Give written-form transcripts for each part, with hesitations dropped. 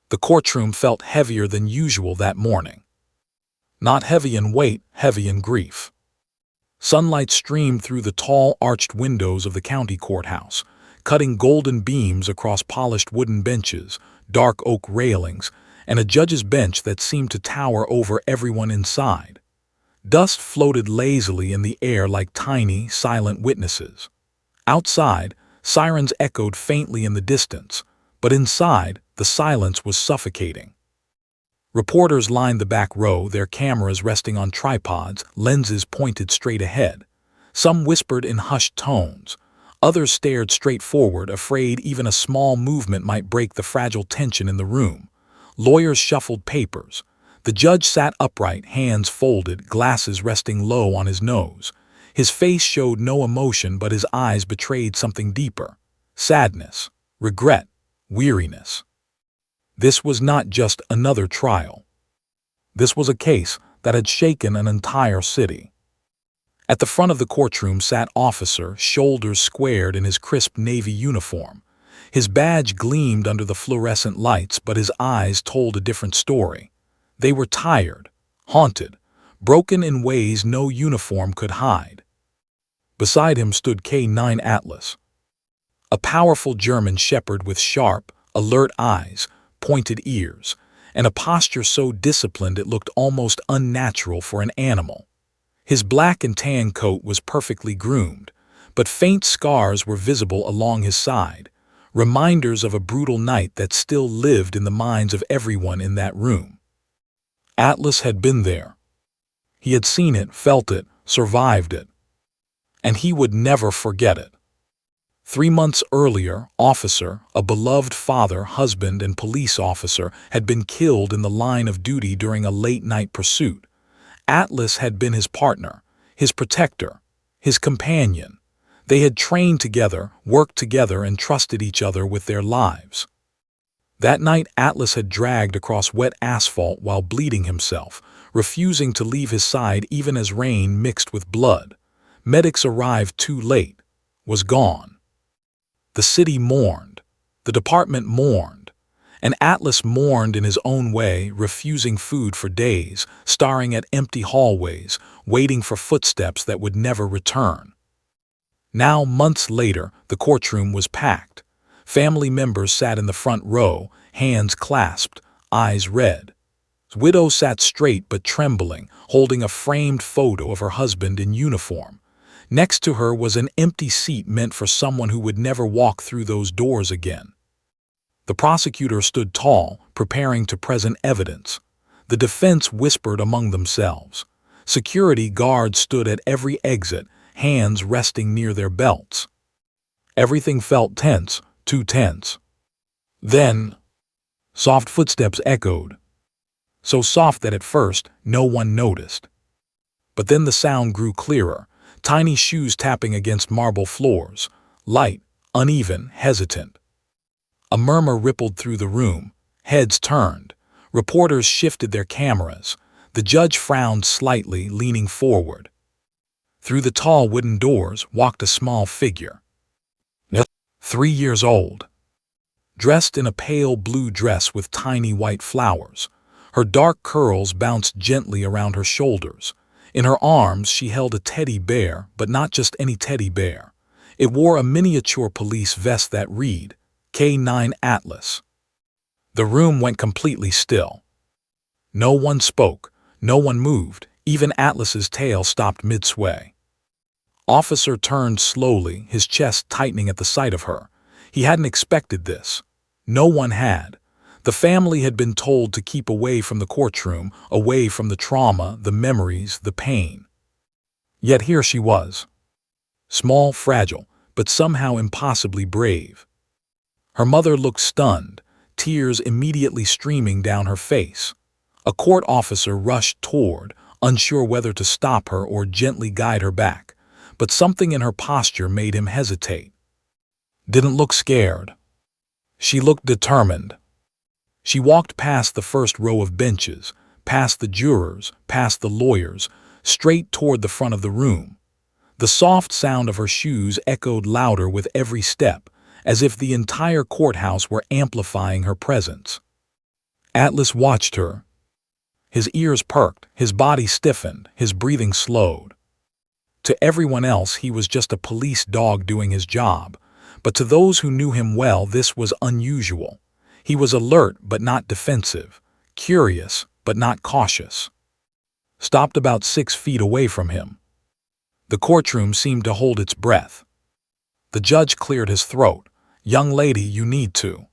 The courtroom felt heavier than usual that morning. Not heavy in weight, heavy in grief. Sunlight streamed through the tall, arched windows of the county courthouse, cutting golden beams across polished wooden benches, dark oak railings, and a judge's bench that seemed to tower over everyone inside. Dust floated lazily in the air like tiny, silent witnesses. Outside, sirens echoed faintly in the distance, but inside, the silence was suffocating. Reporters lined the back row, their cameras resting on tripods, lenses pointed straight ahead. Some whispered in hushed tones. Others stared straight forward, afraid even a small movement might break the fragile tension in the room. Lawyers shuffled papers. The judge sat upright, hands folded, glasses resting low on his nose. His face showed no emotion, but his eyes betrayed something deeper. Sadness, regret, weariness. This was not just another trial. This was a case that had shaken an entire city. At the front of the courtroom sat Officer, shoulders squared in his crisp Navy uniform. His badge gleamed under the fluorescent lights, but his eyes told a different story. They were tired, haunted, broken in ways no uniform could hide. Beside him stood K9 Atlas, a powerful German shepherd with sharp, alert eyes, pointed ears, and a posture so disciplined it looked almost unnatural for an animal. His black and tan coat was perfectly groomed, but faint scars were visible along his side, reminders of a brutal night that still lived in the minds of everyone in that room. Atlas had been there. He had seen it, felt it, survived it. And he would never forget it. 3 months earlier, Officer, a beloved father, husband, and police officer, had been killed in the line of duty during a late-night pursuit. Atlas had been his partner, his protector, his companion. They had trained together, worked together, and trusted each other with their lives. That night, Atlas had dragged across wet asphalt while bleeding himself, refusing to leave his side even as rain mixed with blood. Medics arrived too late, was gone. The city mourned, the department mourned, and Atlas mourned in his own way, refusing food for days, staring at empty hallways, waiting for footsteps that would never return. Now, months later, the courtroom was packed. Family members sat in the front row, hands clasped, eyes red. His widow sat straight but trembling, holding a framed photo of her husband in uniform. Next to her was an empty seat meant for someone who would never walk through those doors again. The prosecutor stood tall, preparing to present evidence. The defense whispered among themselves. Security guards stood at every exit, hands resting near their belts. Everything felt tense, too tense. Then, soft footsteps echoed. So soft that at first, no one noticed. But then the sound grew clearer. Tiny shoes tapping against marble floors, light, uneven, hesitant. A murmur rippled through the room, heads turned, reporters shifted their cameras. The judge frowned slightly, leaning forward. Through the tall wooden doors walked a small figure. 3 years old. Dressed in a pale blue dress with tiny white flowers. Her dark curls bounced gently around her shoulders. In her arms she held a teddy bear, but not just any teddy bear. It wore a miniature police vest that read, K9 Atlas. The room went completely still. No one spoke, no one moved, even Atlas's tail stopped mid-sway. Officer turned slowly, his chest tightening at the sight of her. He hadn't expected this. No one had. The family had been told to keep away from the courtroom, away from the trauma, the memories, the pain. Yet here she was. Small, fragile, but somehow impossibly brave. Her mother looked stunned, tears immediately streaming down her face. A court officer rushed toward, unsure whether to stop her or gently guide her back, but something in her posture made him hesitate. Didn't look scared. She looked determined. She walked past the first row of benches, past the jurors, past the lawyers, straight toward the front of the room. The soft sound of her shoes echoed louder with every step, as if the entire courthouse were amplifying her presence. Atlas watched her. His ears perked, his body stiffened, his breathing slowed. To everyone else, he was just a police dog doing his job, but to those who knew him well, this was unusual. He was alert but not defensive, curious but not cautious. Stopped about 6 feet away from him. The courtroom seemed to hold its breath. The judge cleared his throat. "Young lady, you need to."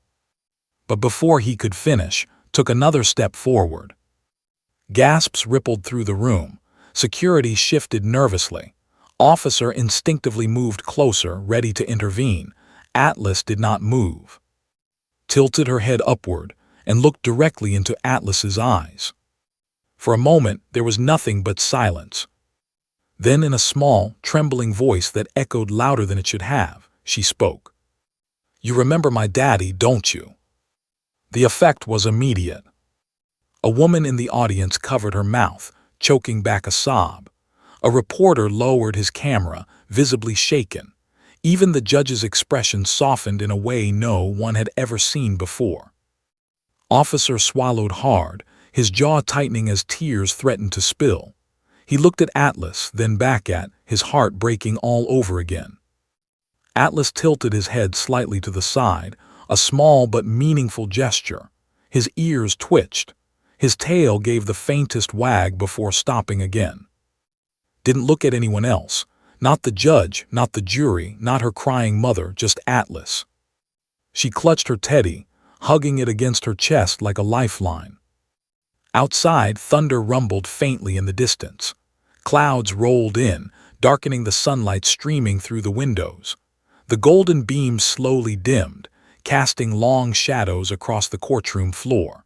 But before he could finish, took another step forward. Gasps rippled through the room. Security shifted nervously. Officer instinctively moved closer, ready to intervene. Atlas did not move. Tilted her head upward and looked directly into Atlas's eyes. For a moment, there was nothing but silence. Then, in a small, trembling voice that echoed louder than it should have, she spoke. "You remember my daddy, don't you?" The effect was immediate. A woman in the audience covered her mouth, choking back a sob. A reporter lowered his camera, visibly shaken. Even the judge's expression softened in a way no one had ever seen before. Officer swallowed hard, his jaw tightening as tears threatened to spill. He looked at Atlas, then back at, his heart breaking all over again. Atlas tilted his head slightly to the side, a small but meaningful gesture. His ears twitched. His tail gave the faintest wag before stopping again. Didn't look at anyone else. Not the judge, not the jury, not her crying mother, just Atlas. She clutched her teddy, hugging it against her chest like a lifeline. Outside, thunder rumbled faintly in the distance. Clouds rolled in, darkening the sunlight streaming through the windows. The golden beams slowly dimmed, casting long shadows across the courtroom floor.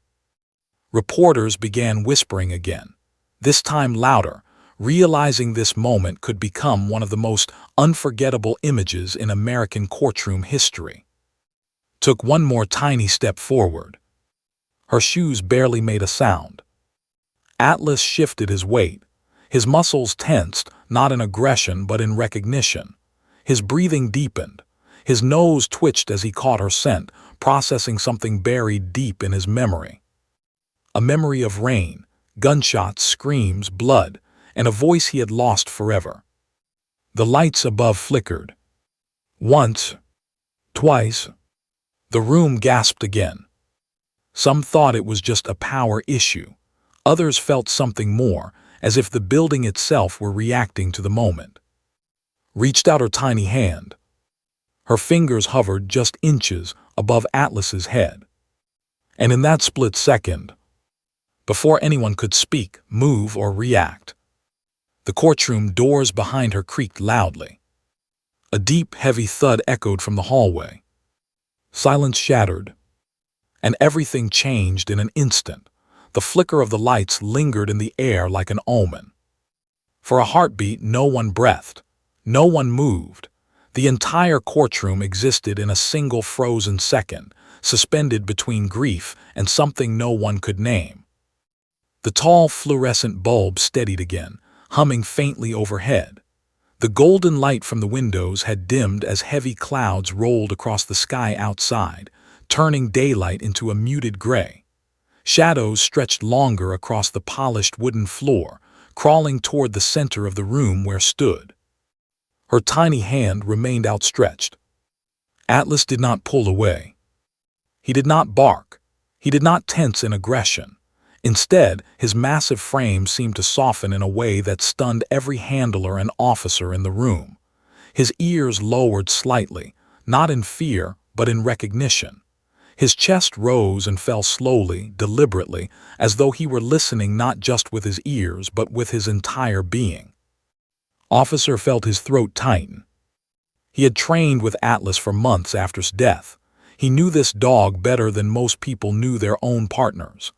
Reporters began whispering again, this time louder, realizing this moment could become one of the most unforgettable images in American courtroom history. Took one more tiny step forward. Her shoes barely made a sound. Atlas shifted his weight. His muscles tensed, not in aggression but in recognition. His breathing deepened. His nose twitched as he caught her scent, processing something buried deep in his memory. A memory of rain, gunshots, screams, blood, and a voice he had lost forever. The lights above flickered. Once, twice. The room gasped again. Some thought it was just a power issue. Others felt something more, as if the building itself were reacting to the moment. Reached out her tiny hand. Her fingers hovered just inches above Atlas's head. And in that split second, before anyone could speak, move, or react, the courtroom doors behind her creaked loudly. A deep, heavy thud echoed from the hallway. Silence shattered, and everything changed in an instant. The flicker of the lights lingered in the air like an omen. For a heartbeat, no one breathed. No one moved. The entire courtroom existed in a single frozen second, suspended between grief and something no one could name. The tall fluorescent bulb steadied again, humming faintly overhead. The golden light from the windows had dimmed as heavy clouds rolled across the sky outside, turning daylight into a muted gray. Shadows stretched longer across the polished wooden floor, crawling toward the center of the room where stood. Her tiny hand remained outstretched. Atlas did not pull away. He did not bark. He did not tense in aggression. Instead, his massive frame seemed to soften in a way that stunned every handler and officer in the room. His ears lowered slightly, not in fear, but in recognition. His chest rose and fell slowly, deliberately, as though he were listening not just with his ears, but with his entire being. Officer felt his throat tighten. He had trained with Atlas for months after his death. He knew this dog better than most people knew their own partners.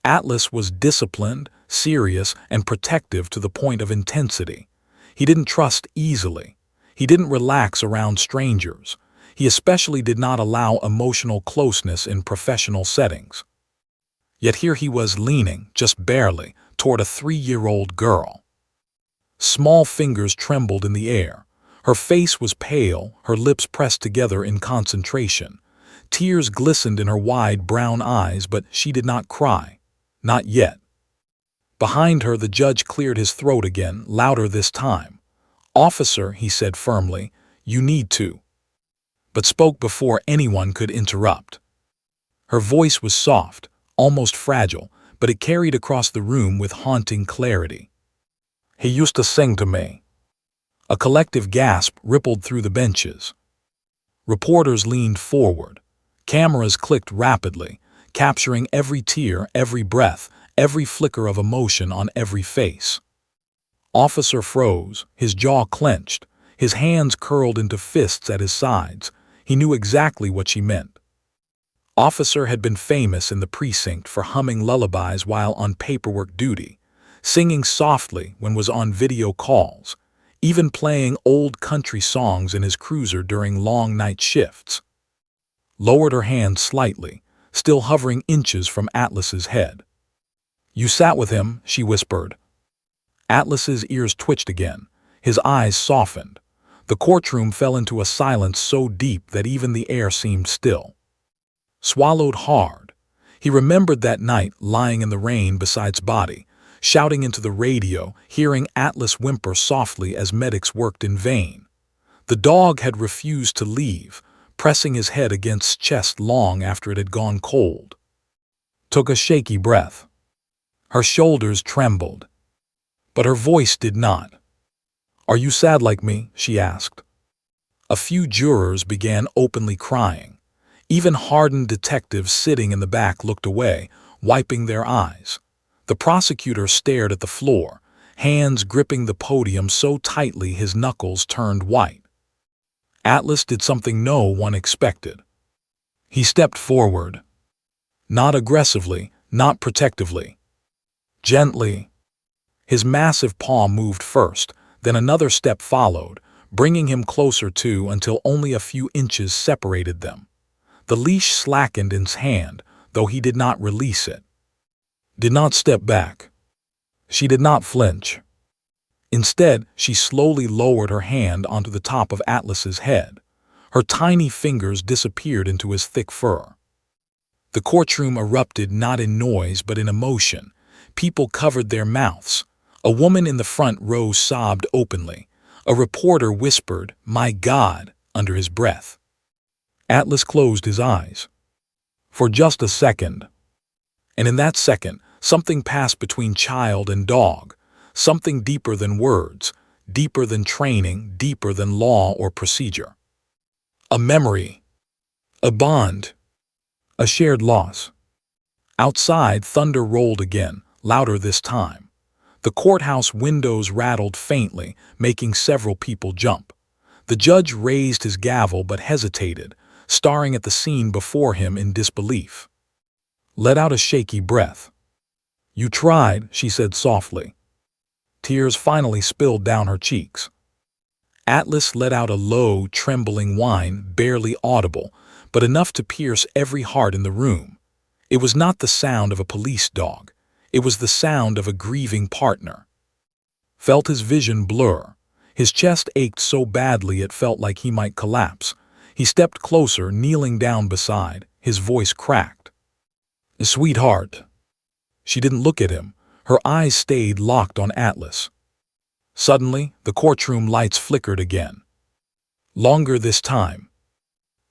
Atlas was disciplined, serious, and protective to the point of intensity. He didn't trust easily. He didn't relax around strangers. He especially did not allow emotional closeness in professional settings. Yet here he was leaning, just barely, toward a 3-year-old girl. Small fingers trembled in the air. Her face was pale, her lips pressed together in concentration. Tears glistened in her wide brown eyes, but she did not cry. Not yet. Behind her, the judge cleared his throat again, louder this time. "Officer," he said firmly, "you need to," but spoke before anyone could interrupt. Her voice was soft, almost fragile, but it carried across the room with haunting clarity. "He used to sing to me." A collective gasp rippled through the benches. Reporters leaned forward. Cameras clicked rapidly, capturing every tear, every breath, every flicker of emotion on every face. Officer froze, his jaw clenched, his hands curled into fists at his sides. He knew exactly what she meant. Officer had been famous in the precinct for humming lullabies while on paperwork duty, singing softly when was on video calls, even playing old country songs in his cruiser during long night shifts. Lowered her hand slightly, still hovering inches from Atlas's head. "You sat with him," she whispered. Atlas's ears twitched again. His eyes softened. The courtroom fell into a silence so deep that even the air seemed still. Swallowed hard, he remembered that night lying in the rain beside's body, shouting into the radio, hearing Atlas whimper softly as medics worked in vain. The dog had refused to leave, pressing his head against chest long after it had gone cold. Took a shaky breath. Her shoulders trembled, but her voice did not. "Are you sad like me?" she asked. A few jurors began openly crying. Even hardened detectives sitting in the back looked away, wiping their eyes. The prosecutor stared at the floor, hands gripping the podium so tightly his knuckles turned white. Atlas did something no one expected. He stepped forward. Not aggressively, not protectively. Gently. His massive paw moved first, then another step followed, bringing him closer to until only a few inches separated them. The leash slackened in his hand, though he did not release it. Did not step back. She did not flinch. Instead, she slowly lowered her hand onto the top of Atlas's head. Her tiny fingers disappeared into his thick fur. The courtroom erupted not in noise but in emotion. People covered their mouths. A woman in the front row sobbed openly. A reporter whispered, "My God," under his breath. Atlas closed his eyes. For just a second. And in that second, something passed between child and dog. Something deeper than words, deeper than training, deeper than law or procedure. A memory. A bond. A shared loss. Outside, thunder rolled again, louder this time. The courthouse windows rattled faintly, making several people jump. The judge raised his gavel but hesitated, staring at the scene before him in disbelief. Let out a shaky breath. "You tried," she said softly. Tears finally spilled down her cheeks. Atlas let out a low, trembling whine, barely audible, but enough to pierce every heart in the room. It was not the sound of a police dog. It was the sound of a grieving partner. Felt his vision blur. His chest ached so badly it felt like he might collapse. He stepped closer, kneeling down beside. His voice cracked. "Sweetheart." She didn't look at him. Her eyes stayed locked on Atlas. Suddenly, the courtroom lights flickered again. Longer this time.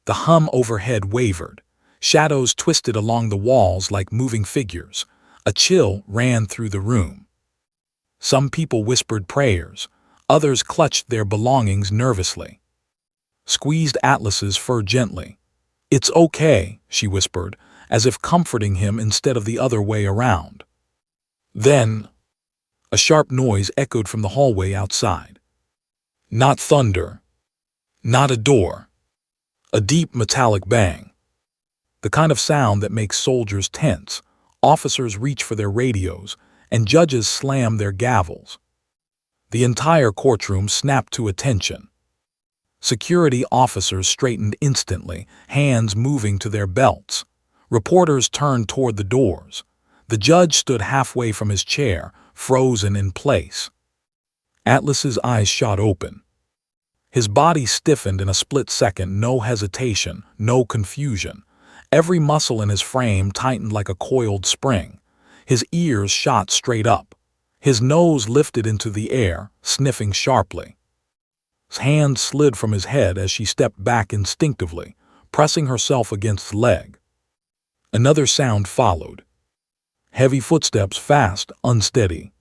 The hum overhead wavered. Shadows twisted along the walls like moving figures. A chill ran through the room. Some people whispered prayers. Others clutched their belongings nervously. Squeezed Atlas's fur gently. "It's okay," she whispered, as if comforting him instead of the other way around. Then, a sharp noise echoed from the hallway outside. Not thunder. Not a door. A deep metallic bang. The kind of sound that makes soldiers tense, officers reach for their radios, and judges slam their gavels. The entire courtroom snapped to attention. Security officers straightened instantly, hands moving to their belts. Reporters turned toward the doors. The judge stood halfway from his chair, frozen in place. Atlas's eyes shot open. His body stiffened in a split second, no hesitation, no confusion. Every muscle in his frame tightened like a coiled spring. His ears shot straight up. His nose lifted into the air, sniffing sharply. His hand slid from his head as she stepped back instinctively, pressing herself against the leg. Another sound followed. Heavy footsteps, fast, unsteady.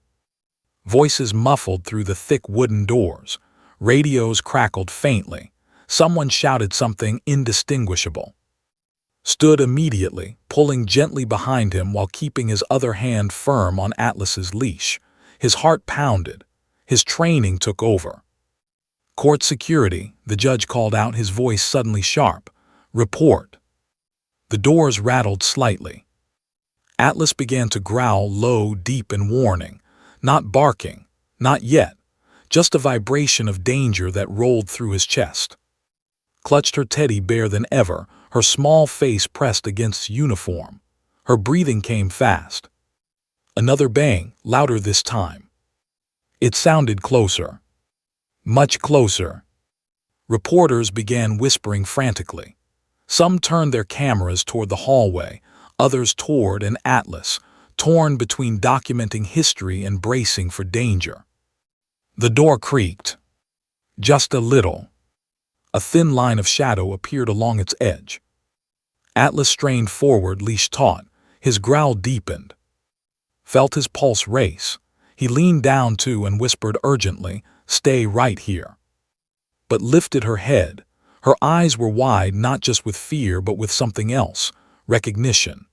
Voices muffled through the thick wooden doors. Radios crackled faintly. Someone shouted something indistinguishable. Stood immediately, pulling gently behind him while keeping his other hand firm on Atlas's leash. His heart pounded. His training took over. "Court security," the judge called out, his voice suddenly sharp. "Report." The doors rattled slightly. Atlas began to growl low, deep in warning. Not barking, not yet, just a vibration of danger that rolled through his chest. Clutched her teddy bear than ever, her small face pressed against uniform. Her breathing came fast. Another bang, louder this time. It sounded closer. Much closer. Reporters began whispering frantically. Some turned their cameras toward the hallway, others toward an Atlas, torn between documenting history and bracing for danger. The door creaked. Just a little. A thin line of shadow appeared along its edge. Atlas strained forward, leash taut. His growl deepened. Felt his pulse race. He leaned down too and whispered urgently, "Stay right here." But lifted her head. Her eyes were wide, not just with fear but with something else, recognition.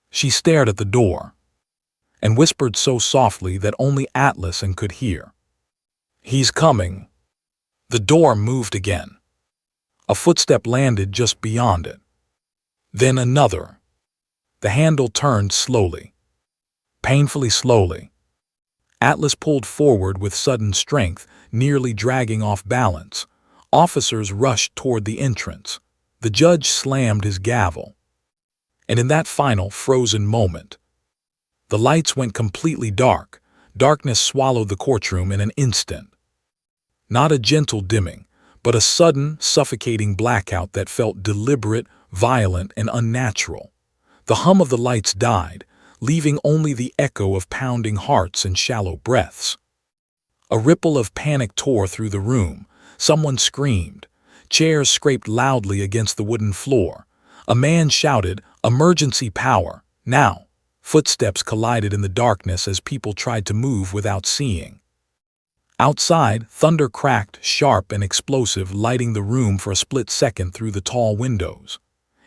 She stared at the door and whispered so softly that only Atlas could hear. "He's coming." The door moved again. A footstep landed just beyond it. Then another. The handle turned slowly. Painfully slowly. Atlas pulled forward with sudden strength, nearly dragging off balance. Officers rushed toward the entrance. The judge slammed his gavel. And in that final, frozen moment, the lights went completely dark. Darkness swallowed the courtroom in an instant. Not a gentle dimming, but a sudden, suffocating blackout that felt deliberate, violent, and unnatural. The hum of the lights died, leaving only the echo of pounding hearts and shallow breaths. A ripple of panic tore through the room. Someone screamed. Chairs scraped loudly against the wooden floor. A man shouted, "Emergency power, now!" Footsteps collided in the darkness as people tried to move without seeing. Outside, thunder cracked, sharp and explosive, lighting the room for a split second through the tall windows.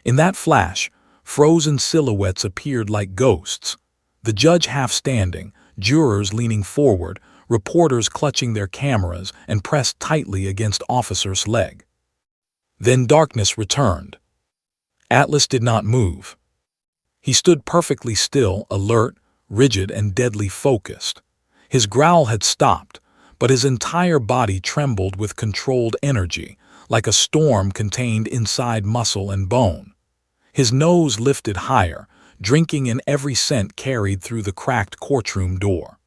In that flash, frozen silhouettes appeared like ghosts. The judge half standing, jurors leaning forward, reporters clutching their cameras and pressed tightly against officer's leg. Then darkness returned. Atlas did not move. He stood perfectly still, alert, rigid, and deadly focused. His growl had stopped, but his entire body trembled with controlled energy, like a storm contained inside muscle and bone. His nose lifted higher, drinking in every scent carried through the cracked courtroom door.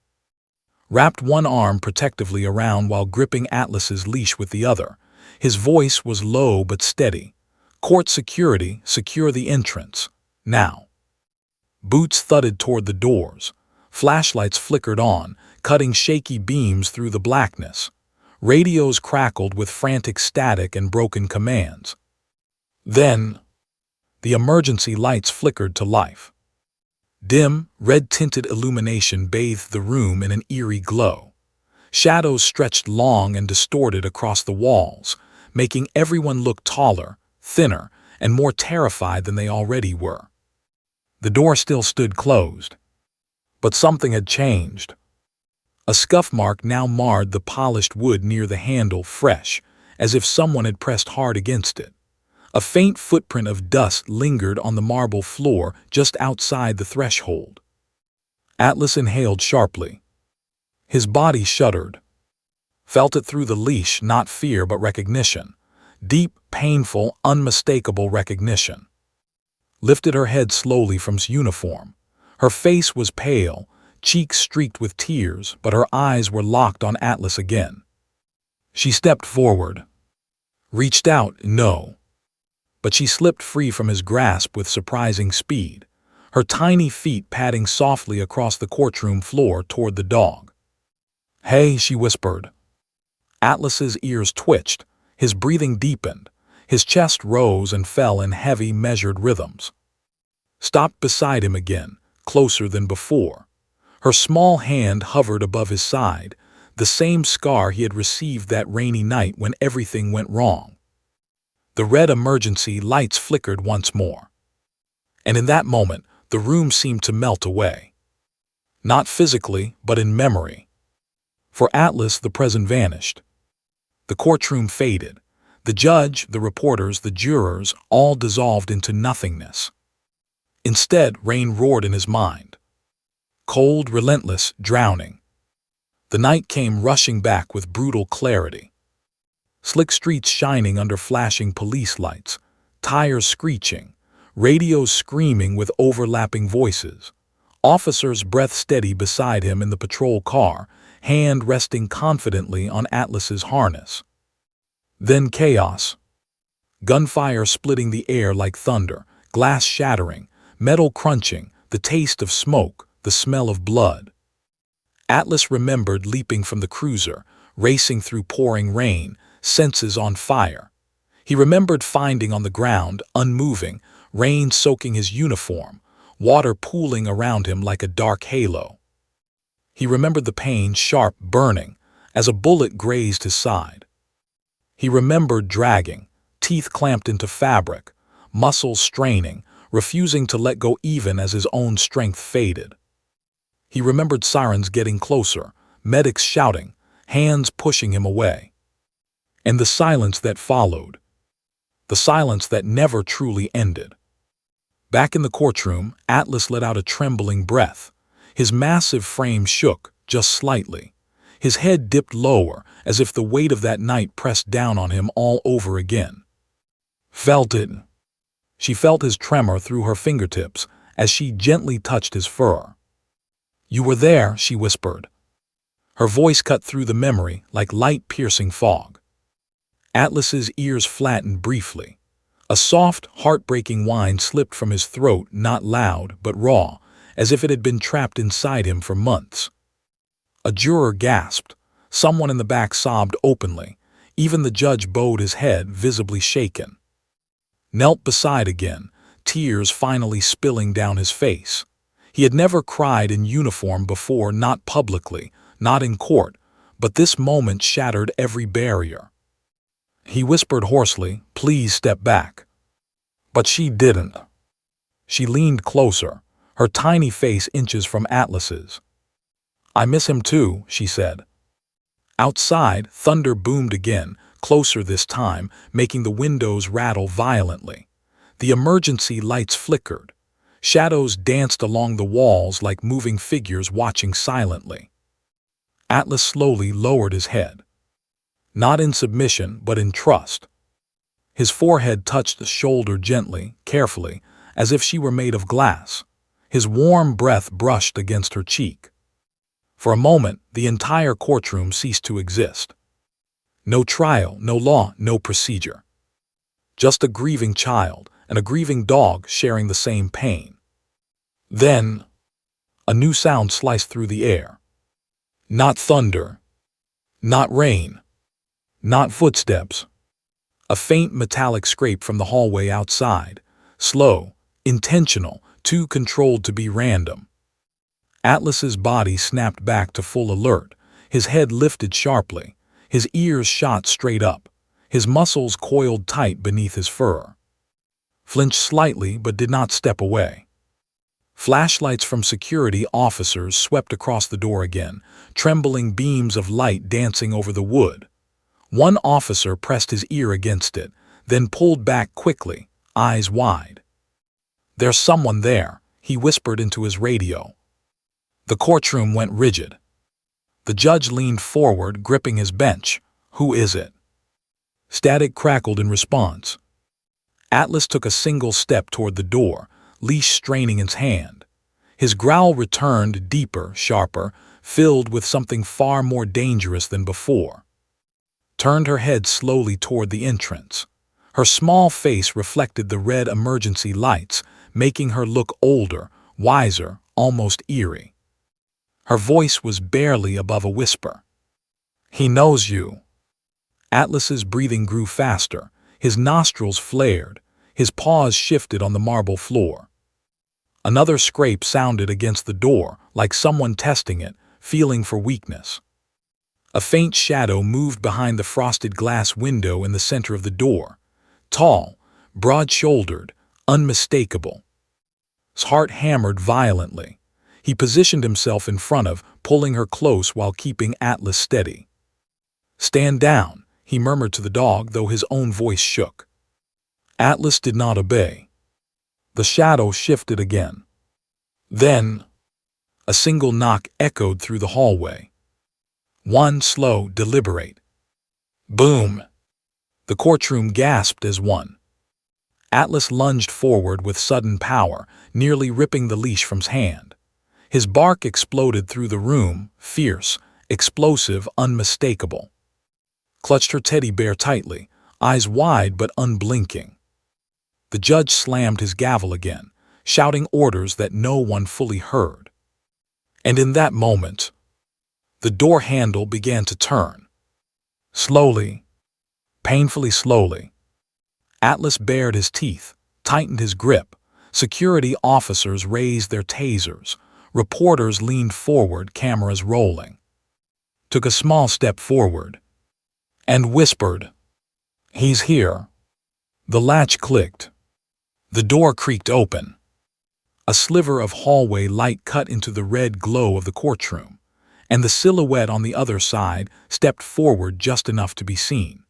Wrapped one arm protectively around while gripping Atlas's leash with the other, his voice was low but steady. "Court security, secure the entrance. Now." Boots thudded toward the doors. Flashlights flickered on, cutting shaky beams through the blackness. Radios crackled with frantic static and broken commands. Then, the emergency lights flickered to life. Dim, red-tinted illumination bathed the room in an eerie glow. Shadows stretched long and distorted across the walls, making everyone look taller, thinner, and more terrified than they already were. The door still stood closed. But something had changed. A scuff mark now marred the polished wood near the handle, fresh, as if someone had pressed hard against it. A faint footprint of dust lingered on the marble floor just outside the threshold. Atlas inhaled sharply. His body shuddered. Felt it through the leash, not fear but recognition. Deep, painful, unmistakable recognition. Lifted her head slowly from his uniform. Her face was pale, cheeks streaked with tears, but her eyes were locked on Atlas again. She stepped forward. Reached out, no. but she slipped free from his grasp with surprising speed, her tiny feet padding softly across the courtroom floor toward the dog. "Hey," she whispered. Atlas's ears twitched, his breathing deepened, his chest rose and fell in heavy, measured rhythms. Stopped beside him again, closer than before. Her small hand hovered above his side, the same scar he had received that rainy night when everything went wrong. The red emergency lights flickered once more. And in that moment, the room seemed to melt away. Not physically, but in memory. For Atlas, the present vanished. The courtroom faded. The judge, the reporters, the jurors, all dissolved into nothingness. Instead, rain roared in his mind. Cold, relentless, drowning. The night came rushing back with brutal clarity. Slick streets shining under flashing police lights, tires screeching, radios screaming with overlapping voices, officers breath steady beside him in the patrol car, hand resting confidently on Atlas's harness. Then chaos. Gunfire splitting the air like thunder, glass shattering, metal crunching, the taste of smoke, the smell of blood. Atlas remembered leaping from the cruiser, racing through pouring rain, senses on fire. He remembered finding on the ground, unmoving, rain soaking his uniform, water pooling around him like a dark halo. He remembered the pain, sharp, burning, as a bullet grazed his side. He remembered dragging, teeth clamped into fabric, muscles straining, refusing to let go even as his own strength faded. He remembered sirens getting closer, medics shouting, hands pushing him away. And the silence that followed. The silence that never truly ended. Back in the courtroom, Atlas let out a trembling breath. His massive frame shook, just slightly. His head dipped lower, as if the weight of that night pressed down on him all over again. "Felt it." She felt his tremor through her fingertips as she gently touched his fur. "You were there," she whispered. Her voice cut through the memory like light-piercing fog. Atlas's ears flattened briefly. A soft, heartbreaking whine slipped from his throat, not loud, but raw, as if it had been trapped inside him for months. A juror gasped. Someone in the back sobbed openly. Even the judge bowed his head, visibly shaken. Knelt beside again, tears finally spilling down his face. He had never cried in uniform before, not publicly, not in court, but this moment shattered every barrier. He whispered hoarsely, "Please step back." But she didn't. She leaned closer, her tiny face inches from Atlas's. "I miss him too," she said. Outside, thunder boomed again, closer this time, making the windows rattle violently. The emergency lights flickered. Shadows danced along the walls like moving figures watching silently. Atlas slowly lowered his head. Not in submission, but in trust. His forehead touched the shoulder gently, carefully, as if she were made of glass. His warm breath brushed against her cheek. For a moment, the entire courtroom ceased to exist. No trial, no law, no procedure. Just a grieving child and a grieving dog sharing the same pain. Then, a new sound sliced through the air. Not thunder. Not rain. Not footsteps. A faint metallic scrape from the hallway outside. Slow, intentional, too controlled to be random. Atlas's body snapped back to full alert, his head lifted sharply, his ears shot straight up, his muscles coiled tight beneath his fur. Flinched slightly but did not step away. Flashlights from security officers swept across the door again, trembling beams of light dancing over the wood. One officer pressed his ear against it, then pulled back quickly, eyes wide. "There's someone there," he whispered into his radio. The courtroom went rigid. The judge leaned forward, gripping his bench. "Who is it?" Static crackled in response. Atlas took a single step toward the door, leash straining his hand. His growl returned, deeper, sharper, filled with something far more dangerous than before. Turned her head slowly toward the entrance. Her small face reflected the red emergency lights, making her look older, wiser, almost eerie. Her voice was barely above a whisper. "He knows you." Atlas's breathing grew faster, his nostrils flared, his paws shifted on the marble floor. Another scrape sounded against the door, like someone testing it, feeling for weakness. A faint shadow moved behind the frosted glass window in the center of the door. Tall, broad-shouldered, unmistakable. His heart hammered violently. He positioned himself in front of, pulling her close while keeping Atlas steady. "Stand down," he murmured to the dog, though his own voice shook. Atlas did not obey. The shadow shifted again. Then, a single knock echoed through the hallway. One slow, deliberate. Boom! The courtroom gasped as one. Atlas lunged forward with sudden power, nearly ripping the leash from his hand. His bark exploded through the room, fierce, explosive, unmistakable. Clutched her teddy bear tightly, eyes wide but unblinking. The judge slammed his gavel again, shouting orders that no one fully heard. And in that moment, the door handle began to turn. Slowly, painfully slowly. Atlas bared his teeth, tightened his grip. Security officers raised their tasers. Reporters leaned forward, cameras rolling. Took a small step forward and whispered, "He's here." The latch clicked. The door creaked open. A sliver of hallway light cut into the red glow of the courtroom, and the silhouette on the other side stepped forward just enough to be seen.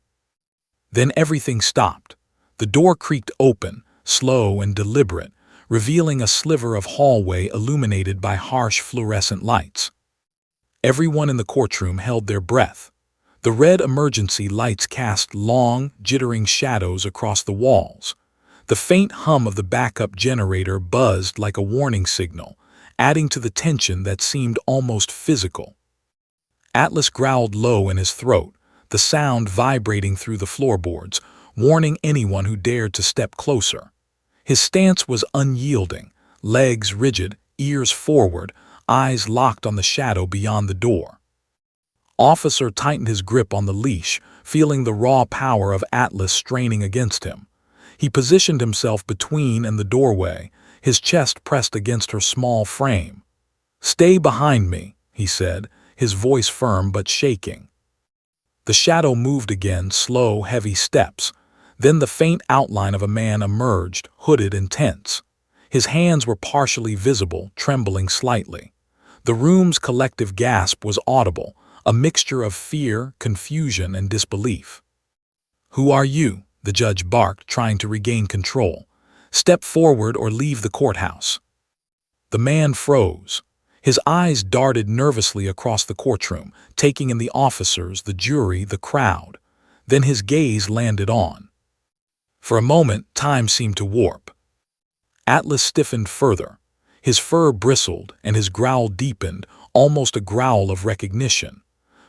Then everything stopped. The door creaked open, slow and deliberate, revealing a sliver of hallway illuminated by harsh fluorescent lights. Everyone in the courtroom held their breath. The red emergency lights cast long, jittering shadows across the walls. The faint hum of the backup generator buzzed like a warning signal, adding to the tension that seemed almost physical. Atlas growled low in his throat, the sound vibrating through the floorboards, warning anyone who dared to step closer. His stance was unyielding, legs rigid, ears forward, eyes locked on the shadow beyond the door. Officer tightened his grip on the leash, feeling the raw power of Atlas straining against him. He positioned himself between and the doorway, his chest pressed against her small frame. "Stay behind me," he said, his voice firm but shaking. The shadow moved again, slow, heavy steps. Then the faint outline of a man emerged, hooded and tense. His hands were partially visible, trembling slightly. The room's collective gasp was audible, a mixture of fear, confusion, and disbelief. "Who are you?" the judge barked, trying to regain control. "Step forward or leave the courthouse." The man froze. His eyes darted nervously across the courtroom, taking in the officers, the jury, the crowd. Then his gaze landed on. For a moment, time seemed to warp. Atlas stiffened further. His fur bristled, and his growl deepened, almost a growl of recognition.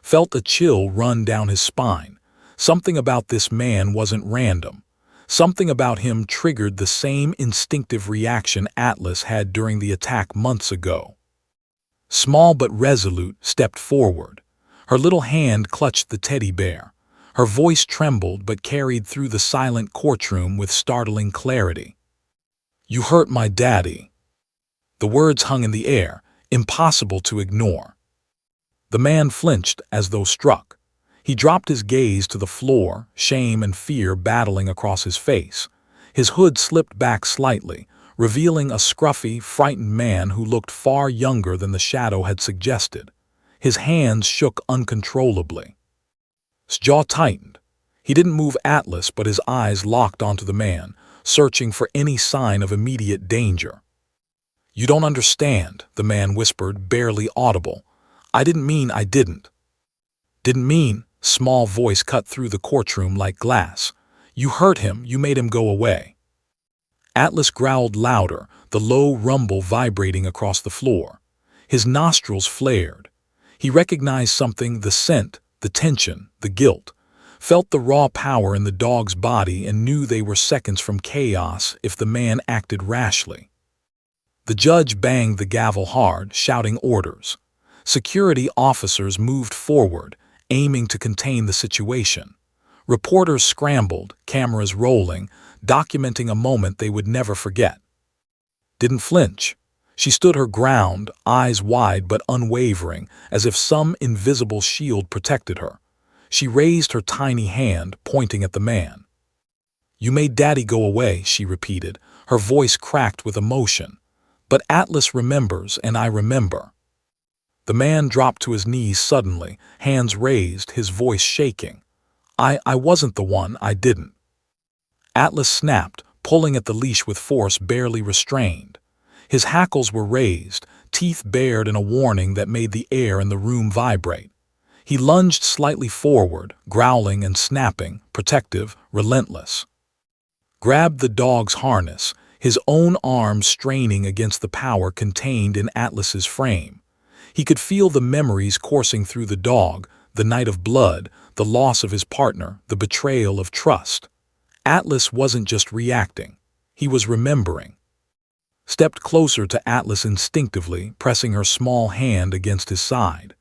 Felt a chill run down his spine. Something about this man wasn't random. Something about him triggered the same instinctive reaction Atlas had during the attack months ago. Small but resolute, stepped forward. Her little hand clutched the teddy bear. Her voice trembled but carried through the silent courtroom with startling clarity. "You hurt my daddy." The words hung in the air, impossible to ignore. The man flinched as though struck. He dropped his gaze to the floor, shame and fear battling across his face. His hood slipped back slightly, revealing a scruffy, frightened man who looked far younger than the shadow had suggested. His hands shook uncontrollably. His jaw tightened. He didn't move Atlas, but his eyes locked onto the man, searching for any sign of immediate danger. "You don't understand," the man whispered, barely audible. "I didn't mean I didn't." "Didn't mean," small voice cut through the courtroom like glass. "You hurt him, you made him go away." Atlas growled louder, the low rumble vibrating across the floor. His nostrils flared. He recognized something, the scent, the tension, the guilt. felt the raw power in the dog's body and knew they were seconds from chaos if the man acted rashly. The judge banged the gavel hard, shouting orders. Security officers moved forward, aiming to contain the situation. Reporters scrambled, cameras rolling, documenting a moment they would never forget. Didn't flinch. She stood her ground, eyes wide but unwavering, as if some invisible shield protected her. She raised her tiny hand, pointing at the man. "You made Daddy go away," she repeated, her voice cracked with emotion. "But Atlas remembers, and I remember." The man dropped to his knees suddenly, hands raised, his voice shaking. I wasn't the one, I didn't." Atlas snapped, pulling at the leash with force barely restrained. His hackles were raised, teeth bared in a warning that made the air in the room vibrate. He lunged slightly forward, growling and snapping, protective, relentless. Grabbed the dog's harness, his own arms straining against the power contained in Atlas's frame. He could feel the memories coursing through the dog, the night of blood, the loss of his partner, the betrayal of trust. Atlas wasn't just reacting. He was remembering. Stepped closer to Atlas instinctively, pressing her small hand against his side.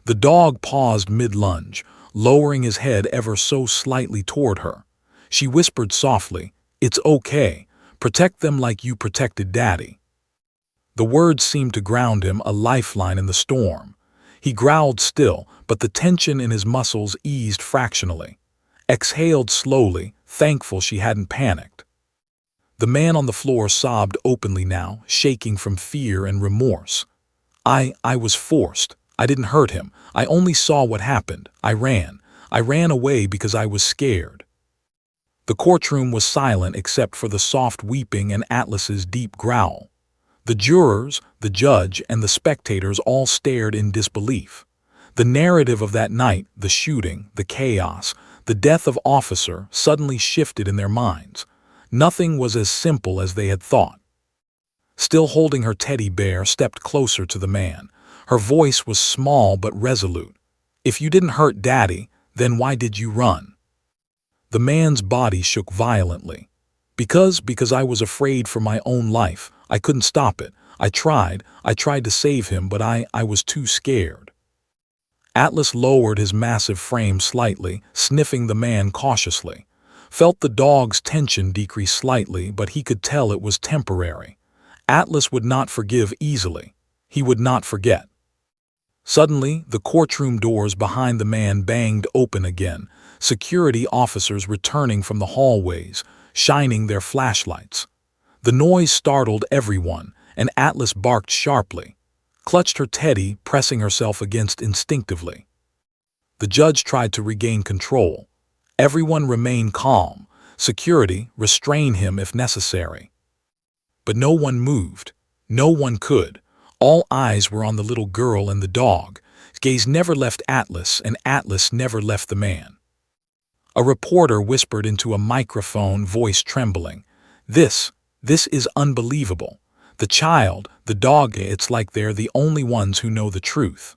The dog paused mid-lunge, lowering his head ever so slightly toward her. She whispered softly, "It's okay. Protect them like you protected Daddy." The words seemed to ground him, a lifeline in the storm. He growled still, but the tension in his muscles eased fractionally. Exhaled slowly, thankful she hadn't panicked. The man on the floor sobbed openly now, shaking from fear and remorse. I was forced. I didn't hurt him. I only saw what happened. I ran. I ran away because I was scared." The courtroom was silent except for the soft weeping and Atlas's deep growl. The jurors, the judge, and the spectators all stared in disbelief. The narrative of that night, the shooting, the chaos, the death of Officer, suddenly shifted in their minds. Nothing was as simple as they had thought. Still holding her teddy bear, stepped closer to the man. Her voice was small but resolute. "If you didn't hurt Daddy, then why did you run?" The man's body shook violently. Because I was afraid for my own life. I couldn't stop it. I tried to save him, but I was too scared." Atlas lowered his massive frame slightly, sniffing the man cautiously. Felt the dog's tension decrease slightly, but he could tell it was temporary. Atlas would not forgive easily. He would not forget. Suddenly, the courtroom doors behind the man banged open again, security officers returning from the hallways, shining their flashlights. The noise startled everyone, and Atlas barked sharply. Clutched her teddy, pressing herself against instinctively. The judge tried to regain control. Everyone remained calm. Security, restrain him if necessary. But no one moved. No one could. All eyes were on the little girl and the dog. Gaze never left Atlas, and Atlas never left the man. A reporter whispered into a microphone, voice trembling. This is unbelievable. The child, the dog, it's like they're the only ones who know the truth."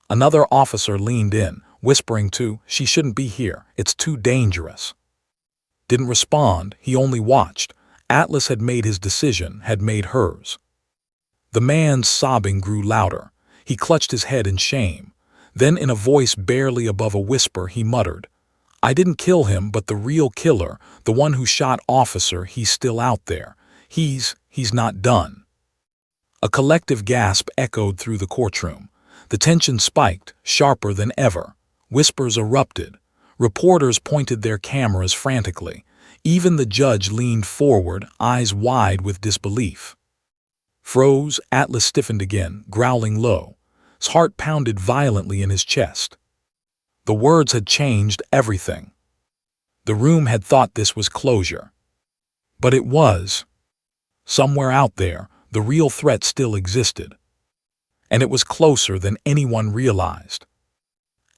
Another officer leaned in, whispering too, "She shouldn't be here. It's too dangerous." Didn't respond, he only watched. Atlas had made his decision, had made hers. The man's sobbing grew louder. He clutched his head in shame. Then in a voice barely above a whisper, he muttered, "I didn't kill him, but the real killer, the one who shot Officer, he's still out there. He's not done." A collective gasp echoed through the courtroom. The tension spiked, sharper than ever. Whispers erupted. Reporters pointed their cameras frantically. Even the judge leaned forward, eyes wide with disbelief. Froze, Atlas stiffened again, growling low. His heart pounded violently in his chest. The words had changed everything. The room had thought this was closure. But it was. Somewhere out there, the real threat still existed. And it was closer than anyone realized.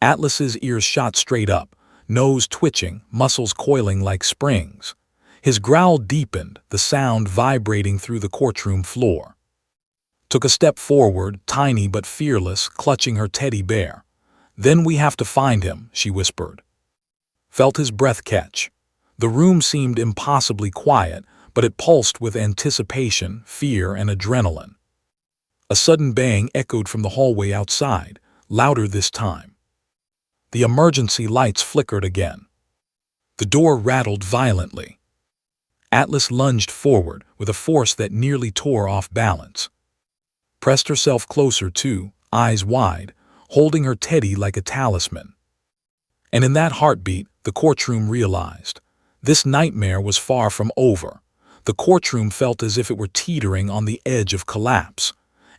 Atlas's ears shot straight up, nose twitching, muscles coiling like springs. His growl deepened, the sound vibrating through the courtroom floor. Took a step forward, tiny but fearless, clutching her teddy bear. "Then we have to find him," she whispered. felt his breath catch. The room seemed impossibly quiet, but it pulsed with anticipation, fear, and adrenaline. A sudden bang echoed from the hallway outside, louder this time. The emergency lights flickered again. The door rattled violently. Atlas lunged forward with a force that nearly tore off balance. Pressed herself closer too, eyes wide, holding her teddy like a talisman. And in that heartbeat, the courtroom realized. This nightmare was far from over. The courtroom felt as if it were teetering on the edge of collapse.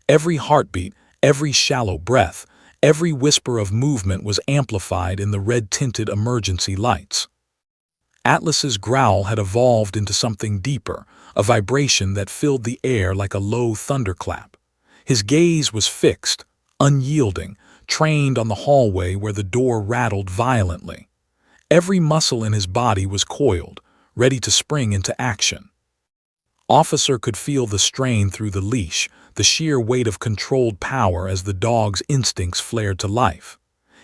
Every heartbeat, every shallow breath, every whisper of movement was amplified in the red-tinted emergency lights. Atlas's growl had evolved into something deeper, a vibration that filled the air like a low thunderclap. His gaze was fixed, unyielding, trained on the hallway where the door rattled violently. Every muscle in his body was coiled, ready to spring into action. Officer could feel the strain through the leash, the sheer weight of controlled power as the dog's instincts flared to life.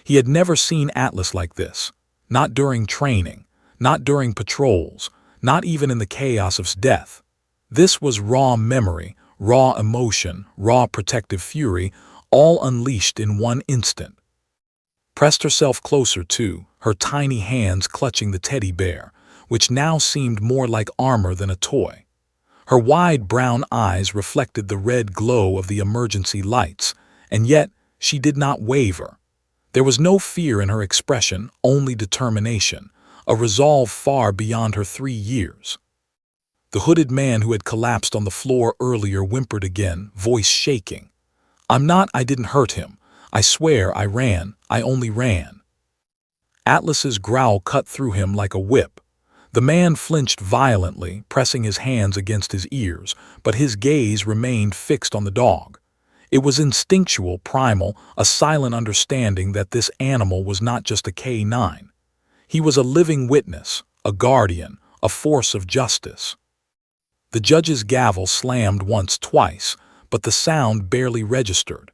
He had never seen Atlas like this, not during training, not during patrols, not even in the chaos of death. This was raw memory, raw emotion, raw protective fury, all unleashed in one instant. Pressed herself closer too, her tiny hands clutching the teddy bear, which now seemed more like armor than a toy. Her wide brown eyes reflected the red glow of the emergency lights, and yet she did not waver. There was no fear in her expression, only determination, a resolve far beyond her 3 years. The hooded man who had collapsed on the floor earlier whimpered again, voice shaking. I didn't hurt him. I swear I ran. I only ran." Atlas's growl cut through him like a whip. The man flinched violently, pressing his hands against his ears, but his gaze remained fixed on the dog. It was instinctual, primal, a silent understanding that this animal was not just a K9. He was a living witness, a guardian, a force of justice. The judge's gavel slammed once, twice, but the sound barely registered.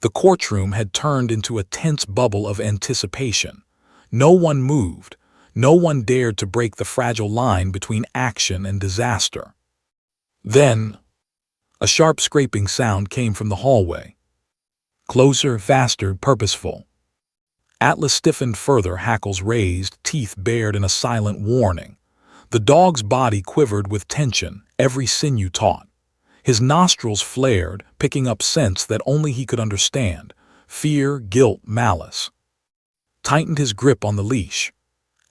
The courtroom had turned into a tense bubble of anticipation. No one moved. No one dared to break the fragile line between action and disaster. Then, a sharp scraping sound came from the hallway. Closer, faster, purposeful. Atlas stiffened further, hackles raised, teeth bared in a silent warning. The dog's body quivered with tension, every sinew taut. His nostrils flared, picking up scents that only he could understand: fear, guilt, malice. Tightened his grip on the leash.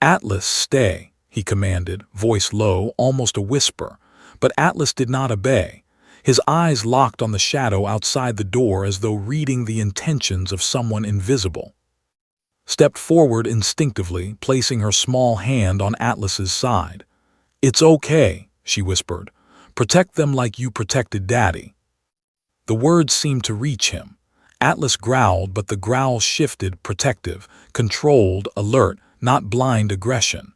"Atlas, stay," he commanded, voice low, almost a whisper. But Atlas did not obey. His eyes locked on the shadow outside the door as though reading the intentions of someone invisible. Stepped forward instinctively, placing her small hand on Atlas's side. "It's okay," she whispered. "Protect them like you protected Daddy." The words seemed to reach him. Atlas growled, but the growl shifted, protective, controlled, alert, not blind aggression.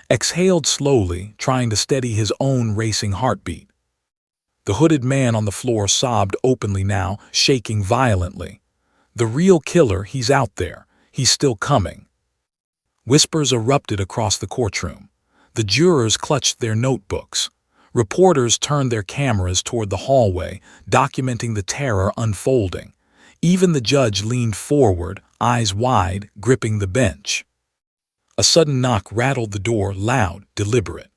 Exhaled slowly, trying to steady his own racing heartbeat. The hooded man on the floor sobbed openly now, shaking violently. "The real killer, he's out there. He's still coming." Whispers erupted across the courtroom. The jurors clutched their notebooks. Reporters turned their cameras toward the hallway, documenting the terror unfolding. Even the judge leaned forward, eyes wide, gripping the bench. A sudden knock rattled the door, loud, deliberate.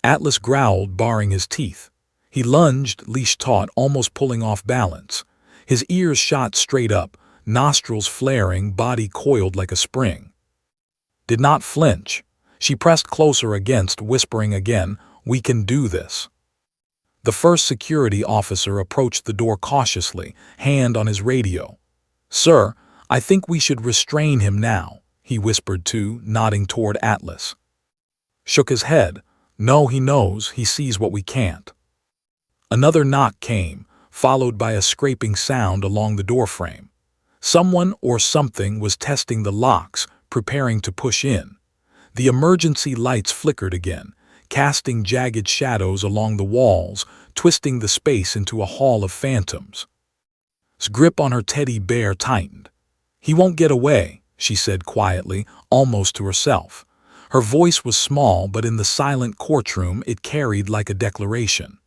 Atlas growled, baring his teeth. He lunged, leash taut, almost pulling off balance. His ears shot straight up, nostrils flaring, body coiled like a spring. Did not flinch. She pressed closer against, whispering again, "We can do this." The first security officer approached the door cautiously, hand on his radio. "Sir, I think we should restrain him now," he whispered too, nodding toward Atlas. Shook his head. "No, he knows, he sees what we can't." Another knock came, followed by a scraping sound along the doorframe. Someone or something was testing the locks, preparing to push in. The emergency lights flickered again, casting jagged shadows along the walls, twisting the space into a hall of phantoms. His grip on her teddy bear tightened. "He won't get away," she said quietly, almost to herself. Her voice was small, but in the silent courtroom it carried like a declaration.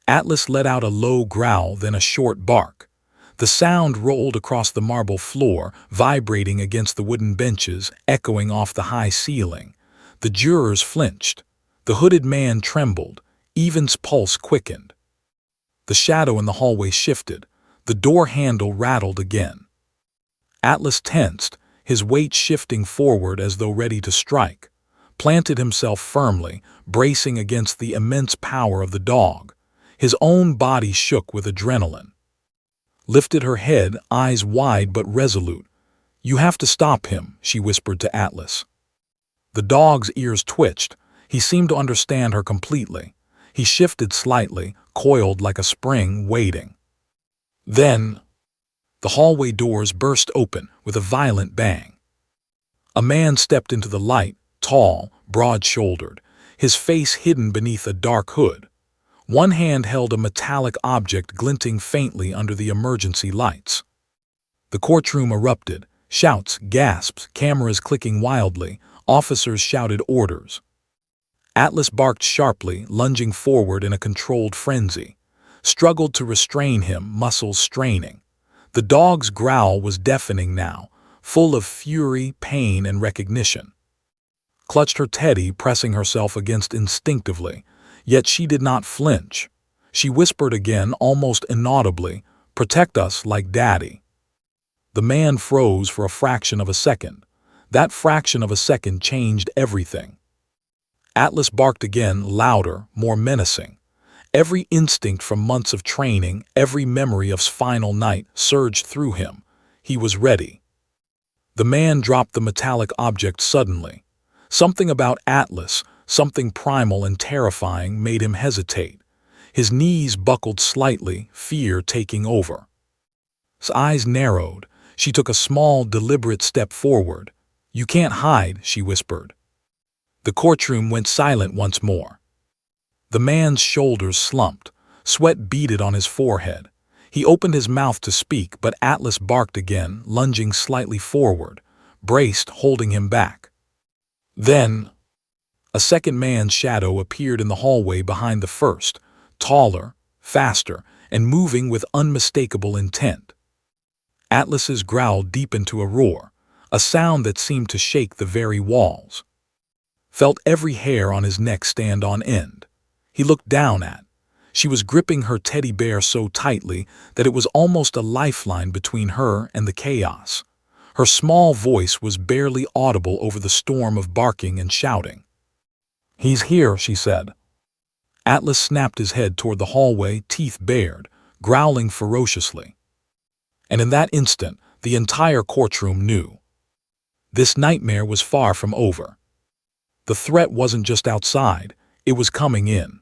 Atlas let out a low growl, then a short bark. The sound rolled across the marble floor, vibrating against the wooden benches, echoing off the high ceiling. The jurors flinched. The hooded man trembled. Evan's pulse quickened. The shadow in the hallway shifted. The door handle rattled again. Atlas tensed, his weight shifting forward as though ready to strike, planted himself firmly, bracing against the immense power of the dog. His own body shook with adrenaline. Lifted her head, eyes wide but resolute. "You have to stop him," she whispered to Atlas. The dog's ears twitched. He seemed to understand her completely. He shifted slightly, coiled like a spring, waiting. Then, the hallway doors burst open with a violent bang. A man stepped into the light, tall, broad-shouldered, his face hidden beneath a dark hood. One hand held a metallic object glinting faintly under the emergency lights. The courtroom erupted. Shouts, gasps, cameras clicking wildly. Officers shouted orders. Atlas barked sharply, lunging forward in a controlled frenzy. Struggled to restrain him, muscles straining. The dog's growl was deafening now, full of fury, pain, and recognition. Clutched her teddy, pressing herself against instinctively. Yet she did not flinch. She whispered again, almost inaudibly, "Protect us like Daddy." The man froze for a fraction of a second. That fraction of a second changed everything. Atlas barked again, louder, more menacing. Every instinct from months of training, every memory of final night surged through him. He was ready. The man dropped the metallic object suddenly. Something about Atlas, something primal and terrifying, made him hesitate. His knees buckled slightly, fear taking over. His eyes narrowed. She took a small, deliberate step forward. "You can't hide," she whispered. The courtroom went silent once more. The man's shoulders slumped. Sweat beaded on his forehead. He opened his mouth to speak, but Atlas barked again, lunging slightly forward, braced, holding him back. Then, a second man's shadow appeared in the hallway behind the first, taller, faster, and moving with unmistakable intent. Atlas's growl deepened to a roar, a sound that seemed to shake the very walls. Felt every hair on his neck stand on end. He looked down at. She was gripping her teddy bear so tightly that it was almost a lifeline between her and the chaos. Her small voice was barely audible over the storm of barking and shouting. "He's here," she said. Atlas snapped his head toward the hallway, teeth bared, growling ferociously. And in that instant, the entire courtroom knew. This nightmare was far from over. The threat wasn't just outside, it was coming in.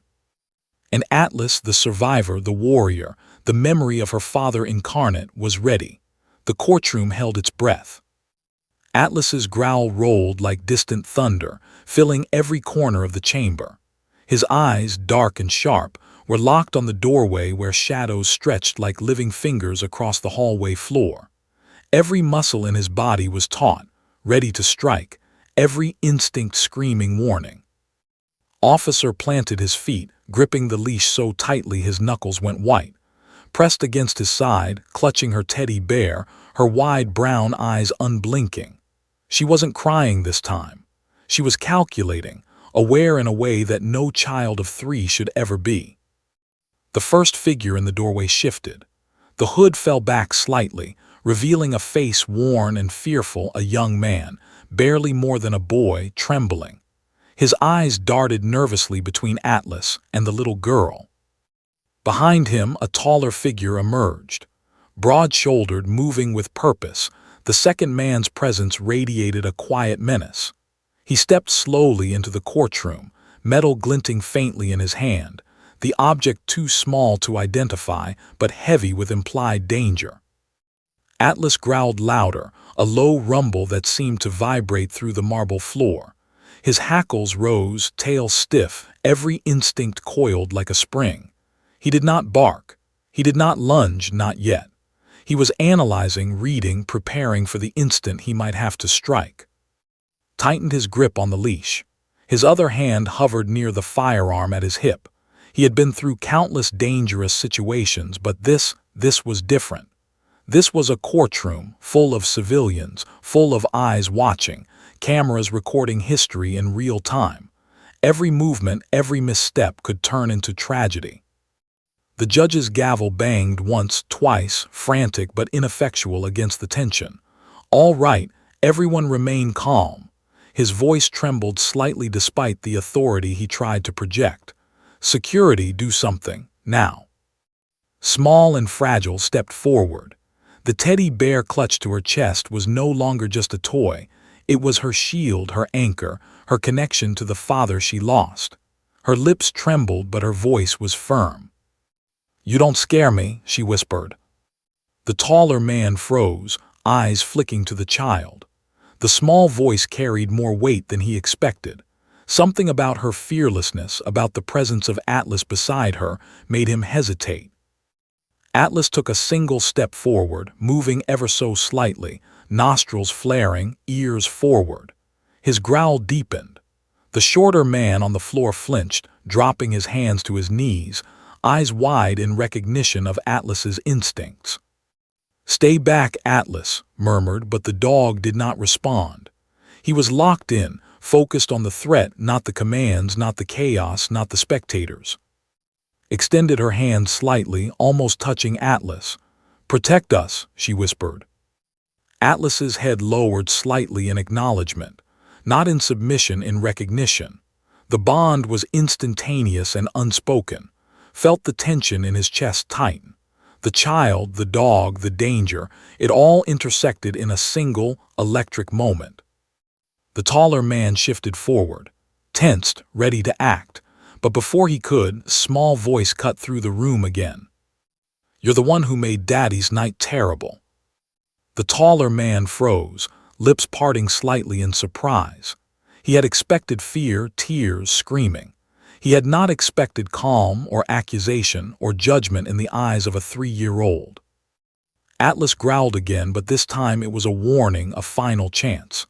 And Atlas, the survivor, the warrior, the memory of her father incarnate, was ready. The courtroom held its breath. Atlas's growl rolled like distant thunder, filling every corner of the chamber. His eyes, dark and sharp, were locked on the doorway where shadows stretched like living fingers across the hallway floor. Every muscle in his body was taut, ready to strike, every instinct screaming warning. Officer planted his feet, gripping the leash so tightly his knuckles went white. Pressed against his side, clutching her teddy bear, her wide brown eyes unblinking. She wasn't crying this time. She was calculating, aware in a way that no child of 3 should ever be. The first figure in the doorway shifted. The hood fell back slightly, revealing a face worn and fearful, a young man, barely more than a boy, trembling. His eyes darted nervously between Atlas and the little girl. Behind him, a taller figure emerged. Broad-shouldered, moving with purpose, the second man's presence radiated a quiet menace. He stepped slowly into the courtroom, metal glinting faintly in his hand, the object too small to identify but heavy with implied danger. Atlas growled louder, a low rumble that seemed to vibrate through the marble floor. His hackles rose, tail stiff, every instinct coiled like a spring. He did not bark. He did not lunge, not yet. He was analyzing, reading, preparing for the instant he might have to strike. tightened his grip on the leash. His other hand hovered near the firearm at his hip. He had been through countless dangerous situations, but this was different. This was a courtroom, full of civilians, full of eyes watching, cameras recording history in real time. Every movement, every misstep could turn into tragedy. The judge's gavel banged once, twice, frantic but ineffectual against the tension. "All right," everyone remained calm. His voice trembled slightly despite the authority he tried to project. "Security, do something, now." Small and Fragile stepped forward. The teddy bear clutched to her chest was no longer just a toy. It was her shield, her anchor, her connection to the father she lost. Her lips trembled, but her voice was firm. "You don't scare me," she whispered. The taller man froze, eyes flicking to the child. The small voice carried more weight than he expected. Something about her fearlessness, about the presence of Atlas beside her, made him hesitate. Atlas took a single step forward, moving ever so slightly, nostrils flaring, ears forward. His growl deepened. The shorter man on the floor flinched, dropping his hands to his knees, eyes wide in recognition of Atlas's instincts. "Stay back," Atlas murmured, but the dog did not respond. He was locked in, focused on the threat, not the commands, not the chaos, not the spectators. Extended her hand slightly, almost touching Atlas. "Protect us," she whispered. Atlas's head lowered slightly in acknowledgement, not in submission, in recognition. The bond was instantaneous and unspoken. Felt the tension in his chest tighten. The child, the dog, the danger, it all intersected in a single, electric moment. The taller man shifted forward, tensed, ready to act. But before he could, a small voice cut through the room again. "You're the one who made Daddy's night terrible." The taller man froze, lips parting slightly in surprise. He had expected fear, tears, screaming. He had not expected calm or accusation or judgment in the eyes of a 3-year-old. Atlas growled again, but this time it was a warning, a final chance.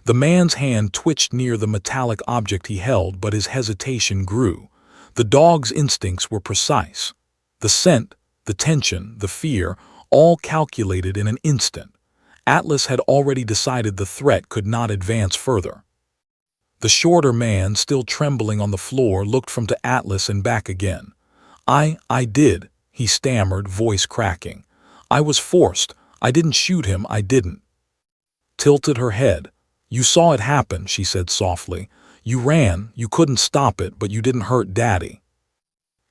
The man's hand twitched near the metallic object he held, but his hesitation grew. The dog's instincts were precise. The scent, the tension, the fear, all calculated in an instant. Atlas had already decided the threat could not advance further. The shorter man, still trembling on the floor, looked from to Atlas and back again. I did," he stammered, voice cracking. "I was forced. I didn't shoot him, I didn't." Tilted her head. "You saw it happen," she said softly. "You ran, you couldn't stop it, but you didn't hurt Daddy."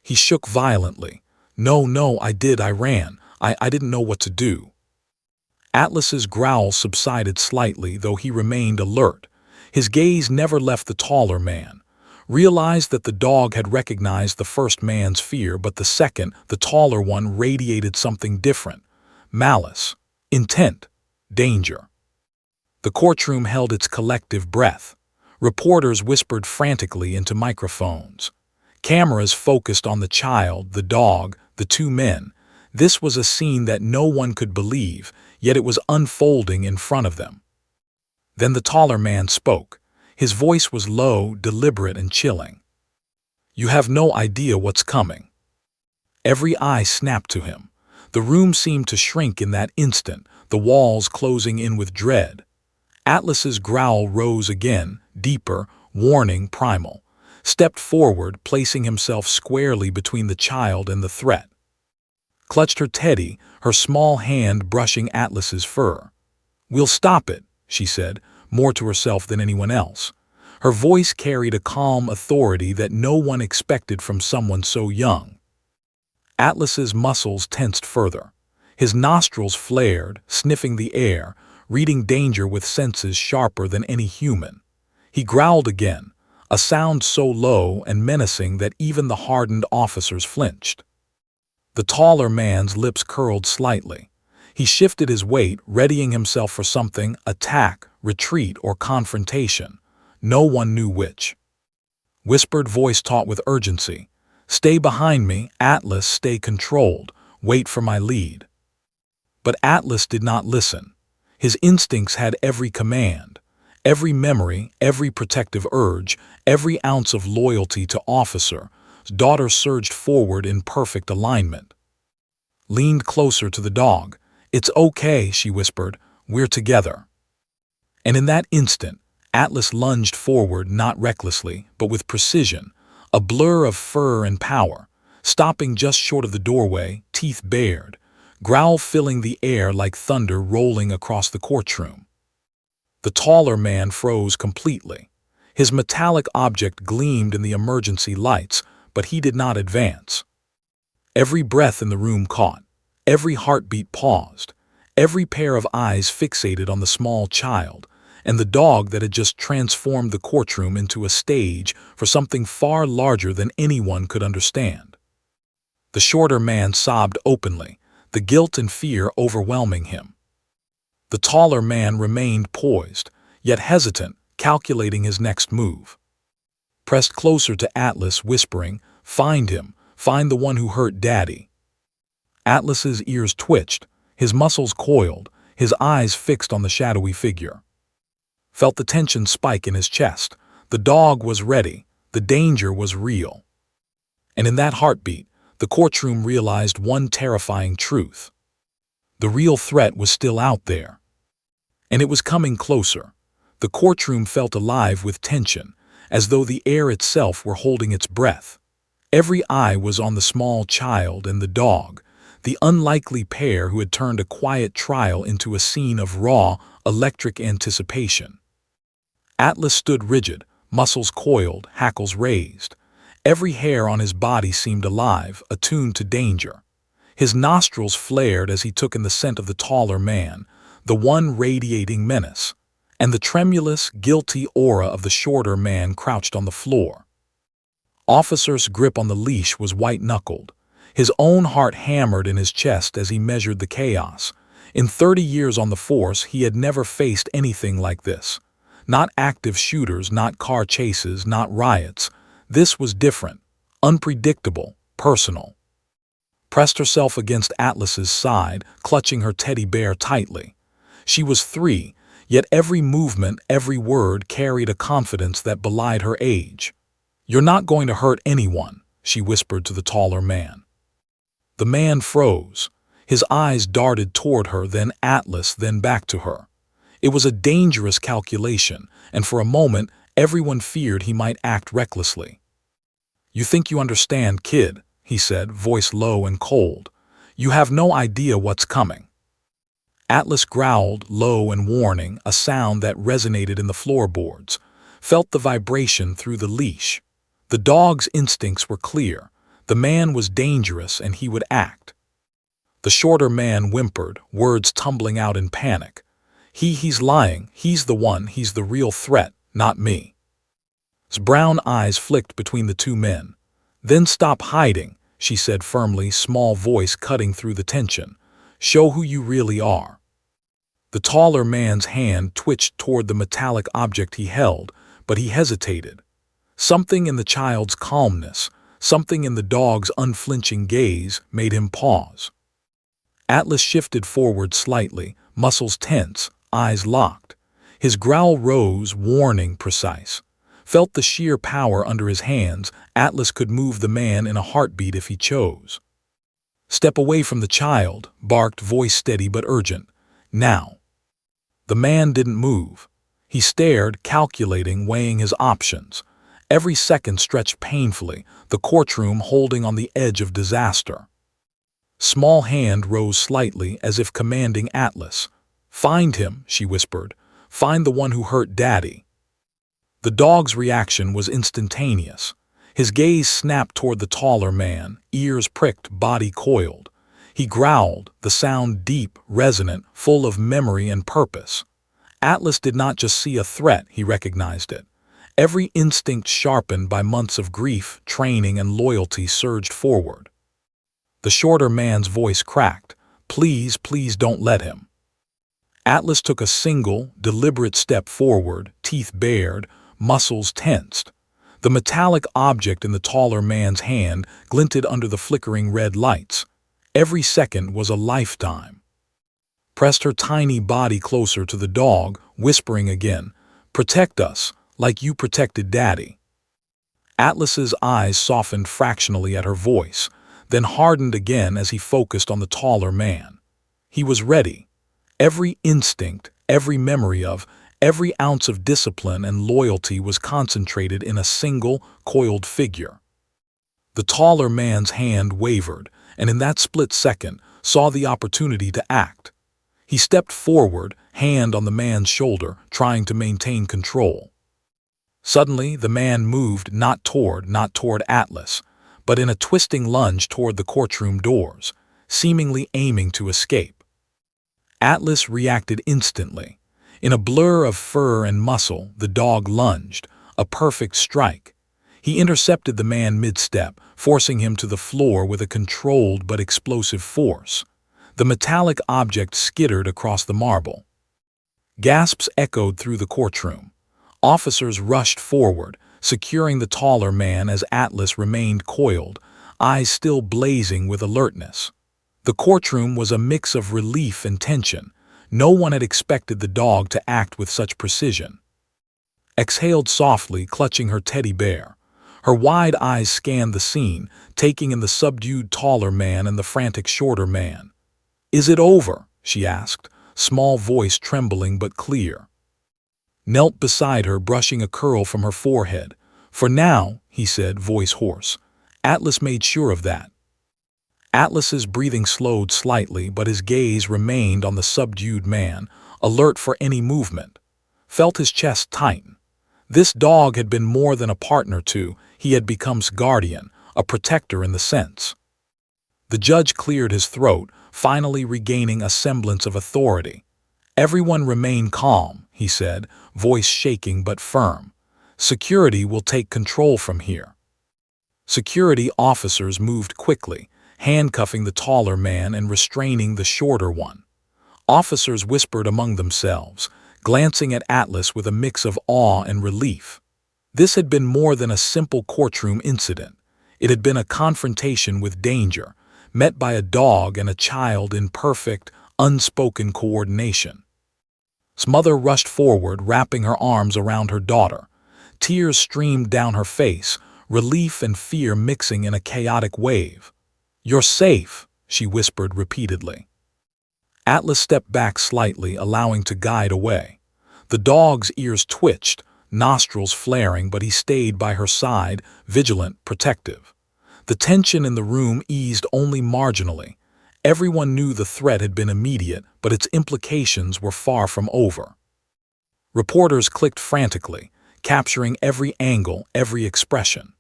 He shook violently. No, I did, I ran. I didn't know what to do." Atlas's growl subsided slightly, though he remained alert. His gaze never left the taller man. Realized that the dog had recognized the first man's fear, but the second, the taller one, radiated something different. Malice, intent, danger. The courtroom held its collective breath. Reporters whispered frantically into microphones. Cameras focused on the child, the dog, the two men. This was a scene that no one could believe, yet it was unfolding in front of them. Then the taller man spoke. His voice was low, deliberate, and chilling. "You have no idea what's coming." Every eye snapped to him. The room seemed to shrink in that instant, the walls closing in with dread. Atlas's growl rose again, deeper, warning, primal. Stepped forward, placing himself squarely between the child and the threat. Clutched her teddy, her small hand brushing Atlas's fur. "We'll stop it," she said, more to herself than anyone else. Her voice carried a calm authority that no one expected from someone so young. Atlas's muscles tensed further. His nostrils flared, sniffing the air, reading danger with senses sharper than any human. He growled again, a sound so low and menacing that even the hardened officers flinched. The taller man's lips curled slightly. He shifted his weight, readying himself for something: attack, retreat, or confrontation. No one knew which. Whispered voice taut with urgency. "Stay behind me, Atlas, stay controlled. Wait for my lead." But Atlas did not listen. His instincts had every command. Every memory, every protective urge, every ounce of loyalty to officer's daughter surged forward in perfect alignment. Leaned closer to the dog. "It's okay," she whispered. "We're together." And in that instant, Atlas lunged forward, not recklessly, but with precision, a blur of fur and power, stopping just short of the doorway, teeth bared, growl filling the air like thunder rolling across the courtroom. The taller man froze completely. His metallic object gleamed in the emergency lights, but he did not advance. Every breath in the room caught, every heartbeat paused, every pair of eyes fixated on the small child and the dog that had just transformed the courtroom into a stage for something far larger than anyone could understand. The shorter man sobbed openly, the guilt and fear overwhelming him. The taller man remained poised, yet hesitant, calculating his next move. Pressed closer to Atlas, whispering, "Find him, find the one who hurt Daddy." Atlas's ears twitched, his muscles coiled, his eyes fixed on the shadowy figure. Felt the tension spike in his chest. The dog was ready, the danger was real. And in that heartbeat, the courtroom realized one terrifying truth. The real threat was still out there. And it was coming closer. The courtroom felt alive with tension, as though the air itself were holding its breath. Every eye was on the small child and the dog, the unlikely pair who had turned a quiet trial into a scene of raw, electric anticipation. Atlas stood rigid, muscles coiled, hackles raised. Every hair on his body seemed alive, attuned to danger. His nostrils flared as he took in the scent of the taller man, the one radiating menace, and the tremulous, guilty aura of the shorter man crouched on the floor. Officer's grip on the leash was white-knuckled. His own heart hammered in his chest as he measured the chaos. In 30 years on the force, he had never faced anything like this. Not active shooters, not car chases, not riots. This was different, unpredictable, personal. Pressed herself against Atlas's side, clutching her teddy bear tightly. She was 3, yet every movement, every word carried a confidence that belied her age. "You're not going to hurt anyone," she whispered to the taller man. The man froze. His eyes darted toward her, then Atlas, then back to her. It was a dangerous calculation, and for a moment, everyone feared he might act recklessly. "You think you understand, kid," he said, voice low and cold. "You have no idea what's coming." Atlas growled, low and warning, a sound that resonated in the floorboards, felt the vibration through the leash. The dog's instincts were clear. The man was dangerous and he would act. The shorter man whimpered, words tumbling out in panic. He's lying. He's the one. He's the real threat, not me." His brown eyes flicked between the two men. "Then stop hiding," she said firmly, small voice cutting through the tension. "Show who you really are." The taller man's hand twitched toward the metallic object he held, but he hesitated. Something in the child's calmness, something in the dog's unflinching gaze made him pause. Atlas shifted forward slightly, muscles tense, eyes locked. His growl rose, warning, precise. Felt the sheer power under his hands. Atlas could move the man in a heartbeat if he chose. "Step away from the child," barked, voice steady but urgent. "Now." The man didn't move. He stared, calculating, weighing his options. Every second stretched painfully, the courtroom holding on the edge of disaster. Small hand rose slightly as if commanding Atlas. "Find him," she whispered. "Find the one who hurt Daddy." The dog's reaction was instantaneous. His gaze snapped toward the taller man, ears pricked, body coiled. He growled, the sound deep, resonant, full of memory and purpose. Atlas did not just see a threat, he recognized it. Every instinct sharpened by months of grief, training, and loyalty surged forward. The shorter man's voice cracked. "Please, please don't let him." Atlas took a single, deliberate step forward, teeth bared, muscles tensed. The metallic object in the taller man's hand glinted under the flickering red lights. Every second was a lifetime. Pressed her tiny body closer to the dog, whispering again, Protect us, like you protected Daddy." Atlas's eyes softened fractionally at her voice, then hardened again as he focused on the taller man. He was ready. Every instinct, every memory of, every ounce of discipline and loyalty was concentrated in a single, coiled figure. The taller man's hand wavered, and in that split second, saw the opportunity to act. He stepped forward, hand on the man's shoulder, trying to maintain control. Suddenly, the man moved not toward Atlas, but in a twisting lunge toward the courtroom doors, seemingly aiming to escape. Atlas reacted instantly. In a blur of fur and muscle, the dog lunged, a perfect strike. He intercepted the man mid-step, forcing him to the floor with a controlled but explosive force. The metallic object skittered across the marble. Gasps echoed through the courtroom. Officers rushed forward, securing the taller man as Atlas remained coiled, eyes still blazing with alertness. The courtroom was a mix of relief and tension. No one had expected the dog to act with such precision. Exhaled softly, clutching her teddy bear. Her wide eyes scanned the scene, taking in the subdued taller man and the frantic shorter man. "Is it over?" she asked, small voice trembling but clear. Knelt beside her, brushing a curl from her forehead. "For now," he said, voice hoarse. Atlas made sure of that. Atlas's breathing slowed slightly, but his gaze remained on the subdued man, alert for any movement. Felt his chest tighten. This dog had been more than a partner to, he had become guardian, a protector in the sense. The judge cleared his throat, finally regaining a semblance of authority. "Everyone remain calm," he said, voice shaking but firm. "Security will take control from here." Security officers moved quickly, handcuffing the taller man and restraining the shorter one. Officers whispered among themselves, glancing at Atlas with a mix of awe and relief. This had been more than a simple courtroom incident. It had been a confrontation with danger, met by a dog and a child in perfect, unspoken coordination. His mother rushed forward, wrapping her arms around her daughter. Tears streamed down her face, relief and fear mixing in a chaotic wave. "You're safe," she whispered repeatedly. Atlas stepped back slightly, allowing to guide away. The dog's ears twitched, nostrils flaring, but he stayed by her side, vigilant, protective. The tension in the room eased only marginally. Everyone knew the threat had been immediate, but its implications were far from over. Reporters clicked frantically, capturing every angle, every expression.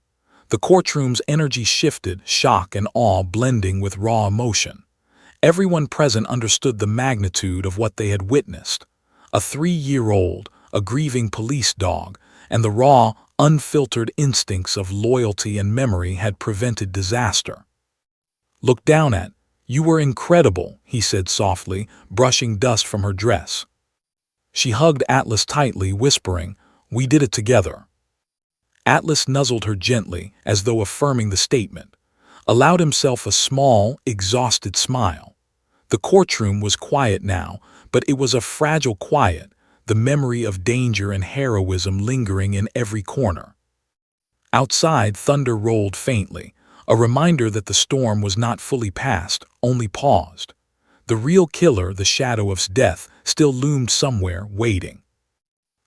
The courtroom's energy shifted, shock and awe blending with raw emotion. Everyone present understood the magnitude of what they had witnessed. A 3-year-old, a grieving police dog, and the raw, unfiltered instincts of loyalty and memory had prevented disaster. "Look down at, you were incredible," he said softly, brushing dust from her dress. She hugged Atlas tightly, whispering, "We did it together." Atlas nuzzled her gently, as though affirming the statement, allowed himself a small, exhausted smile. The courtroom was quiet now, but it was a fragile quiet, the memory of danger and heroism lingering in every corner. Outside, thunder rolled faintly, a reminder that the storm was not fully past, only paused. The real killer, the shadow of death, still loomed somewhere, waiting.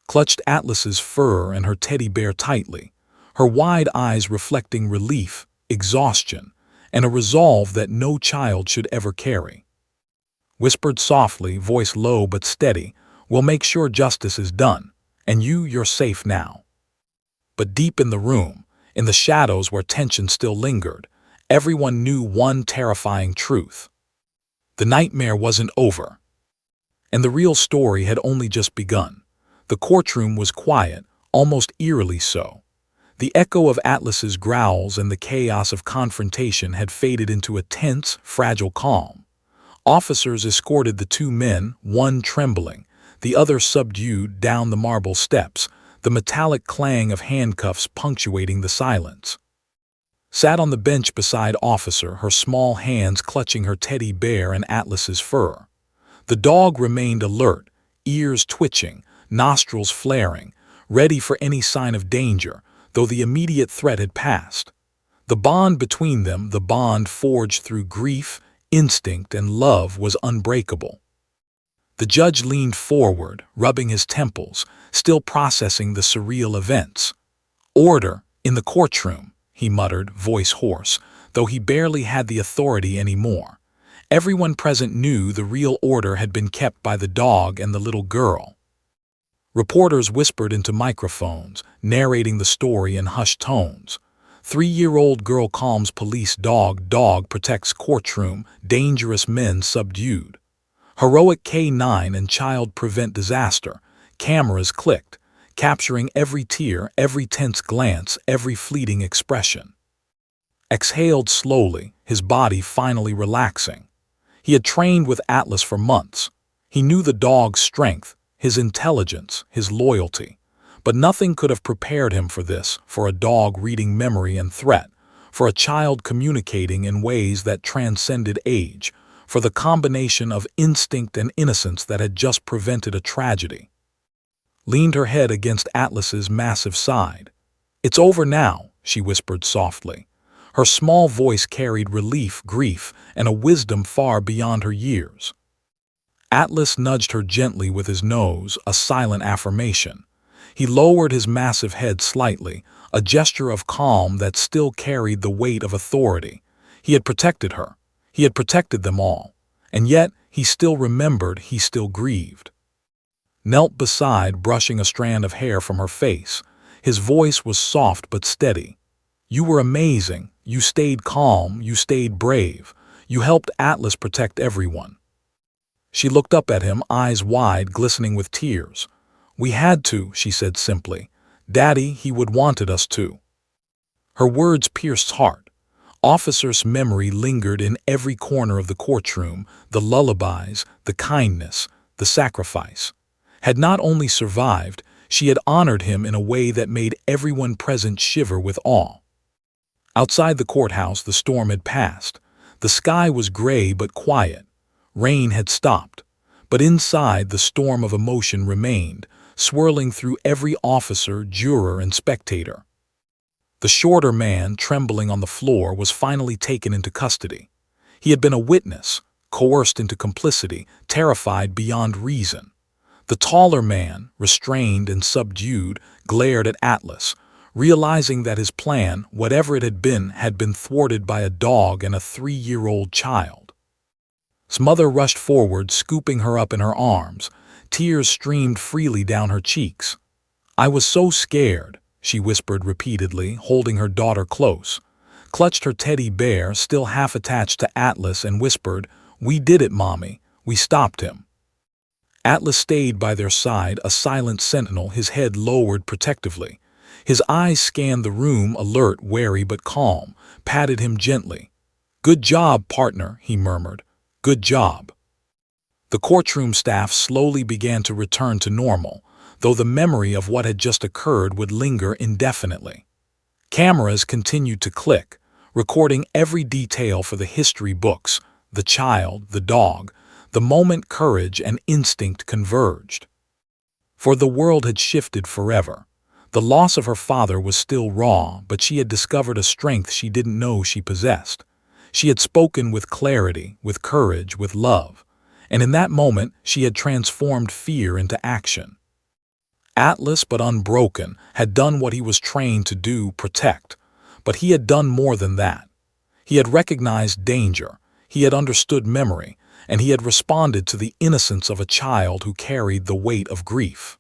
Clutched Atlas's fur and her teddy bear tightly, her wide eyes reflecting relief, exhaustion, and a resolve that no child should ever carry. Whispered softly, voice low but steady, "We'll make sure justice is done, and you're safe now." But deep in the room, in the shadows where tension still lingered, everyone knew one terrifying truth. The nightmare wasn't over. And the real story had only just begun. The courtroom was quiet, almost eerily so. The echo of Atlas's growls and the chaos of confrontation had faded into a tense, fragile calm. Officers escorted the two men, one trembling, the other subdued, down the marble steps, the metallic clang of handcuffs punctuating the silence. Sat on the bench beside Officer, her small hands clutching her teddy bear and Atlas's fur. The dog remained alert, ears twitching, nostrils flaring, ready for any sign of danger, though the immediate threat had passed. The bond between them, the bond forged through grief, instinct, and love, was unbreakable. The judge leaned forward, rubbing his temples, still processing the surreal events. "Order in the courtroom," he muttered, voice hoarse, though he barely had the authority anymore. Everyone present knew the real order had been kept by the dog and the little girl. Reporters whispered into microphones, narrating the story in hushed tones. 3-year-old girl calms police dog, dog protects courtroom, dangerous men subdued. Heroic K9 and child prevent disaster. Cameras clicked, capturing every tear, every tense glance, every fleeting expression. Exhaled slowly, his body finally relaxing. He had trained with Atlas for months. He knew the dog's strength, his intelligence, his loyalty. But nothing could have prepared him for this, for a dog reading memory and threat, for a child communicating in ways that transcended age, for the combination of instinct and innocence that had just prevented a tragedy. Leaned her head against Atlas's massive side. "It's over now," she whispered softly. Her small voice carried relief, grief, and a wisdom far beyond her years. Atlas nudged her gently with his nose, a silent affirmation. He lowered his massive head slightly, a gesture of calm that still carried the weight of authority. He had protected her. He had protected them all. And yet, he still remembered, he still grieved. Knelt beside, brushing a strand of hair from her face. His voice was soft but steady. "You were amazing. You stayed calm. You stayed brave. You helped Atlas protect everyone." She looked up at him, eyes wide, glistening with tears. "We had to," she said simply. "Daddy, he would wanted us to." Her words pierced heart. Officer's memory lingered in every corner of the courtroom, the lullabies, the kindness, the sacrifice. Had not only survived, she had honored him in a way that made everyone present shiver with awe. Outside the courthouse, the storm had passed. The sky was gray but quiet. Rain had stopped. But inside, the storm of emotion remained, swirling through every officer, juror, and spectator. The shorter man, trembling on the floor, was finally taken into custody. He had been a witness, coerced into complicity, terrified beyond reason. The taller man, restrained and subdued, glared at Atlas, realizing that his plan, whatever it had been thwarted by a dog and a 3-year-old child. His mother rushed forward, scooping her up in her arms. Tears streamed freely down her cheeks. "I was so scared," she whispered repeatedly, holding her daughter close. Clutched her teddy bear, still half attached to Atlas, and whispered, "We did it, Mommy. We stopped him." Atlas stayed by their side, a silent sentinel, his head lowered protectively. His eyes scanned the room, alert, wary but calm, patted him gently. "Good job, partner," he murmured. "Good job." The courtroom staff slowly began to return to normal, though the memory of what had just occurred would linger indefinitely. Cameras continued to click, recording every detail for the history books, the child, the dog, the moment courage and instinct converged. For the world had shifted forever. The loss of her father was still raw, but she had discovered a strength she didn't know she possessed. She had spoken with clarity, with courage, with love, and in that moment she had transformed fear into action. Atlas, but unbroken, had done what he was trained to do, protect. But he had done more than that. He had recognized danger, he had understood memory, and he had responded to the innocence of a child who carried the weight of grief.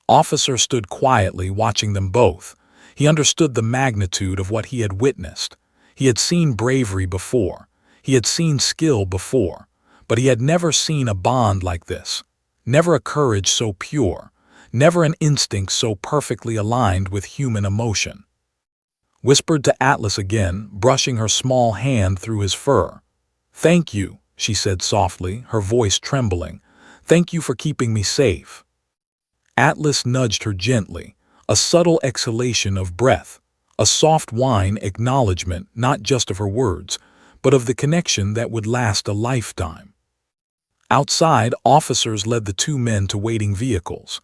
Officer stood quietly, watching them both. He understood the magnitude of what he had witnessed. He had seen bravery before. He had seen skill before. But he had never seen a bond like this. Never a courage so pure. Never an instinct so perfectly aligned with human emotion. Whispered to Atlas again, brushing her small hand through his fur. "Thank you," she said softly, her voice trembling. "Thank you for keeping me safe." Atlas nudged her gently, a subtle exhalation of breath, a soft whine acknowledgement not just of her words, but of the connection that would last a lifetime. Outside, officers led the two men to waiting vehicles.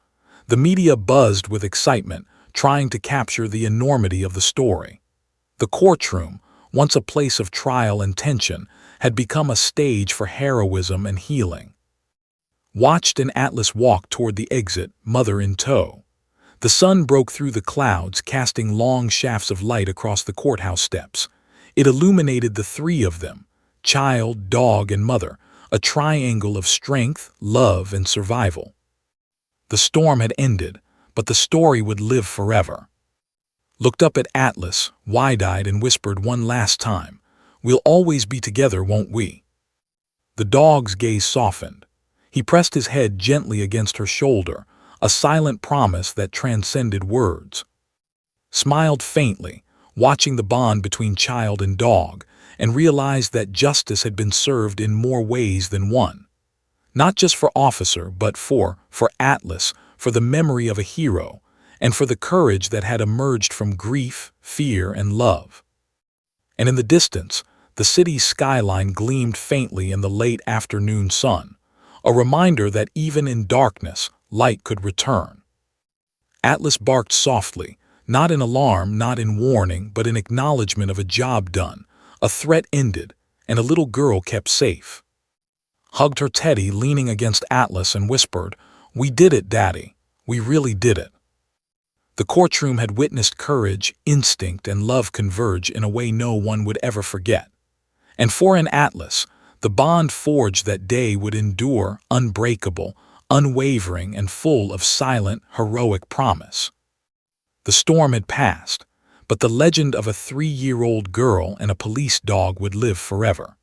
The media buzzed with excitement, trying to capture the enormity of the story. The courtroom, once a place of trial and tension, had become a stage for heroism and healing. Watched and Atlas walked toward the exit, mother in tow. The sun broke through the clouds, casting long shafts of light across the courthouse steps. It illuminated the three of them, child, dog, and mother, a triangle of strength, love, and survival. The storm had ended, but the story would live forever. Looked up at Atlas, wide-eyed, and whispered one last time, "We'll always be together, won't we?" The dog's gaze softened. He pressed his head gently against her shoulder, a silent promise that transcended words. Smiled faintly, watching the bond between child and dog, and realized that justice had been served in more ways than one. Not just for Officer, but for Atlas, for the memory of a hero, and for the courage that had emerged from grief, fear, and love. And in the distance, the city's skyline gleamed faintly in the late afternoon sun, a reminder that even in darkness, light could return. Atlas barked softly, not in alarm, not in warning, but in acknowledgement of a job done, a threat ended, and a little girl kept safe. Hugged her teddy, leaning against Atlas, and whispered, "We did it, Daddy. We really did it." The courtroom had witnessed courage, instinct, and love converge in a way no one would ever forget. And for an Atlas, the bond forged that day would endure, unbreakable, unwavering, and full of silent, heroic promise. The storm had passed, but the legend of a 3-year-old girl and a police dog would live forever.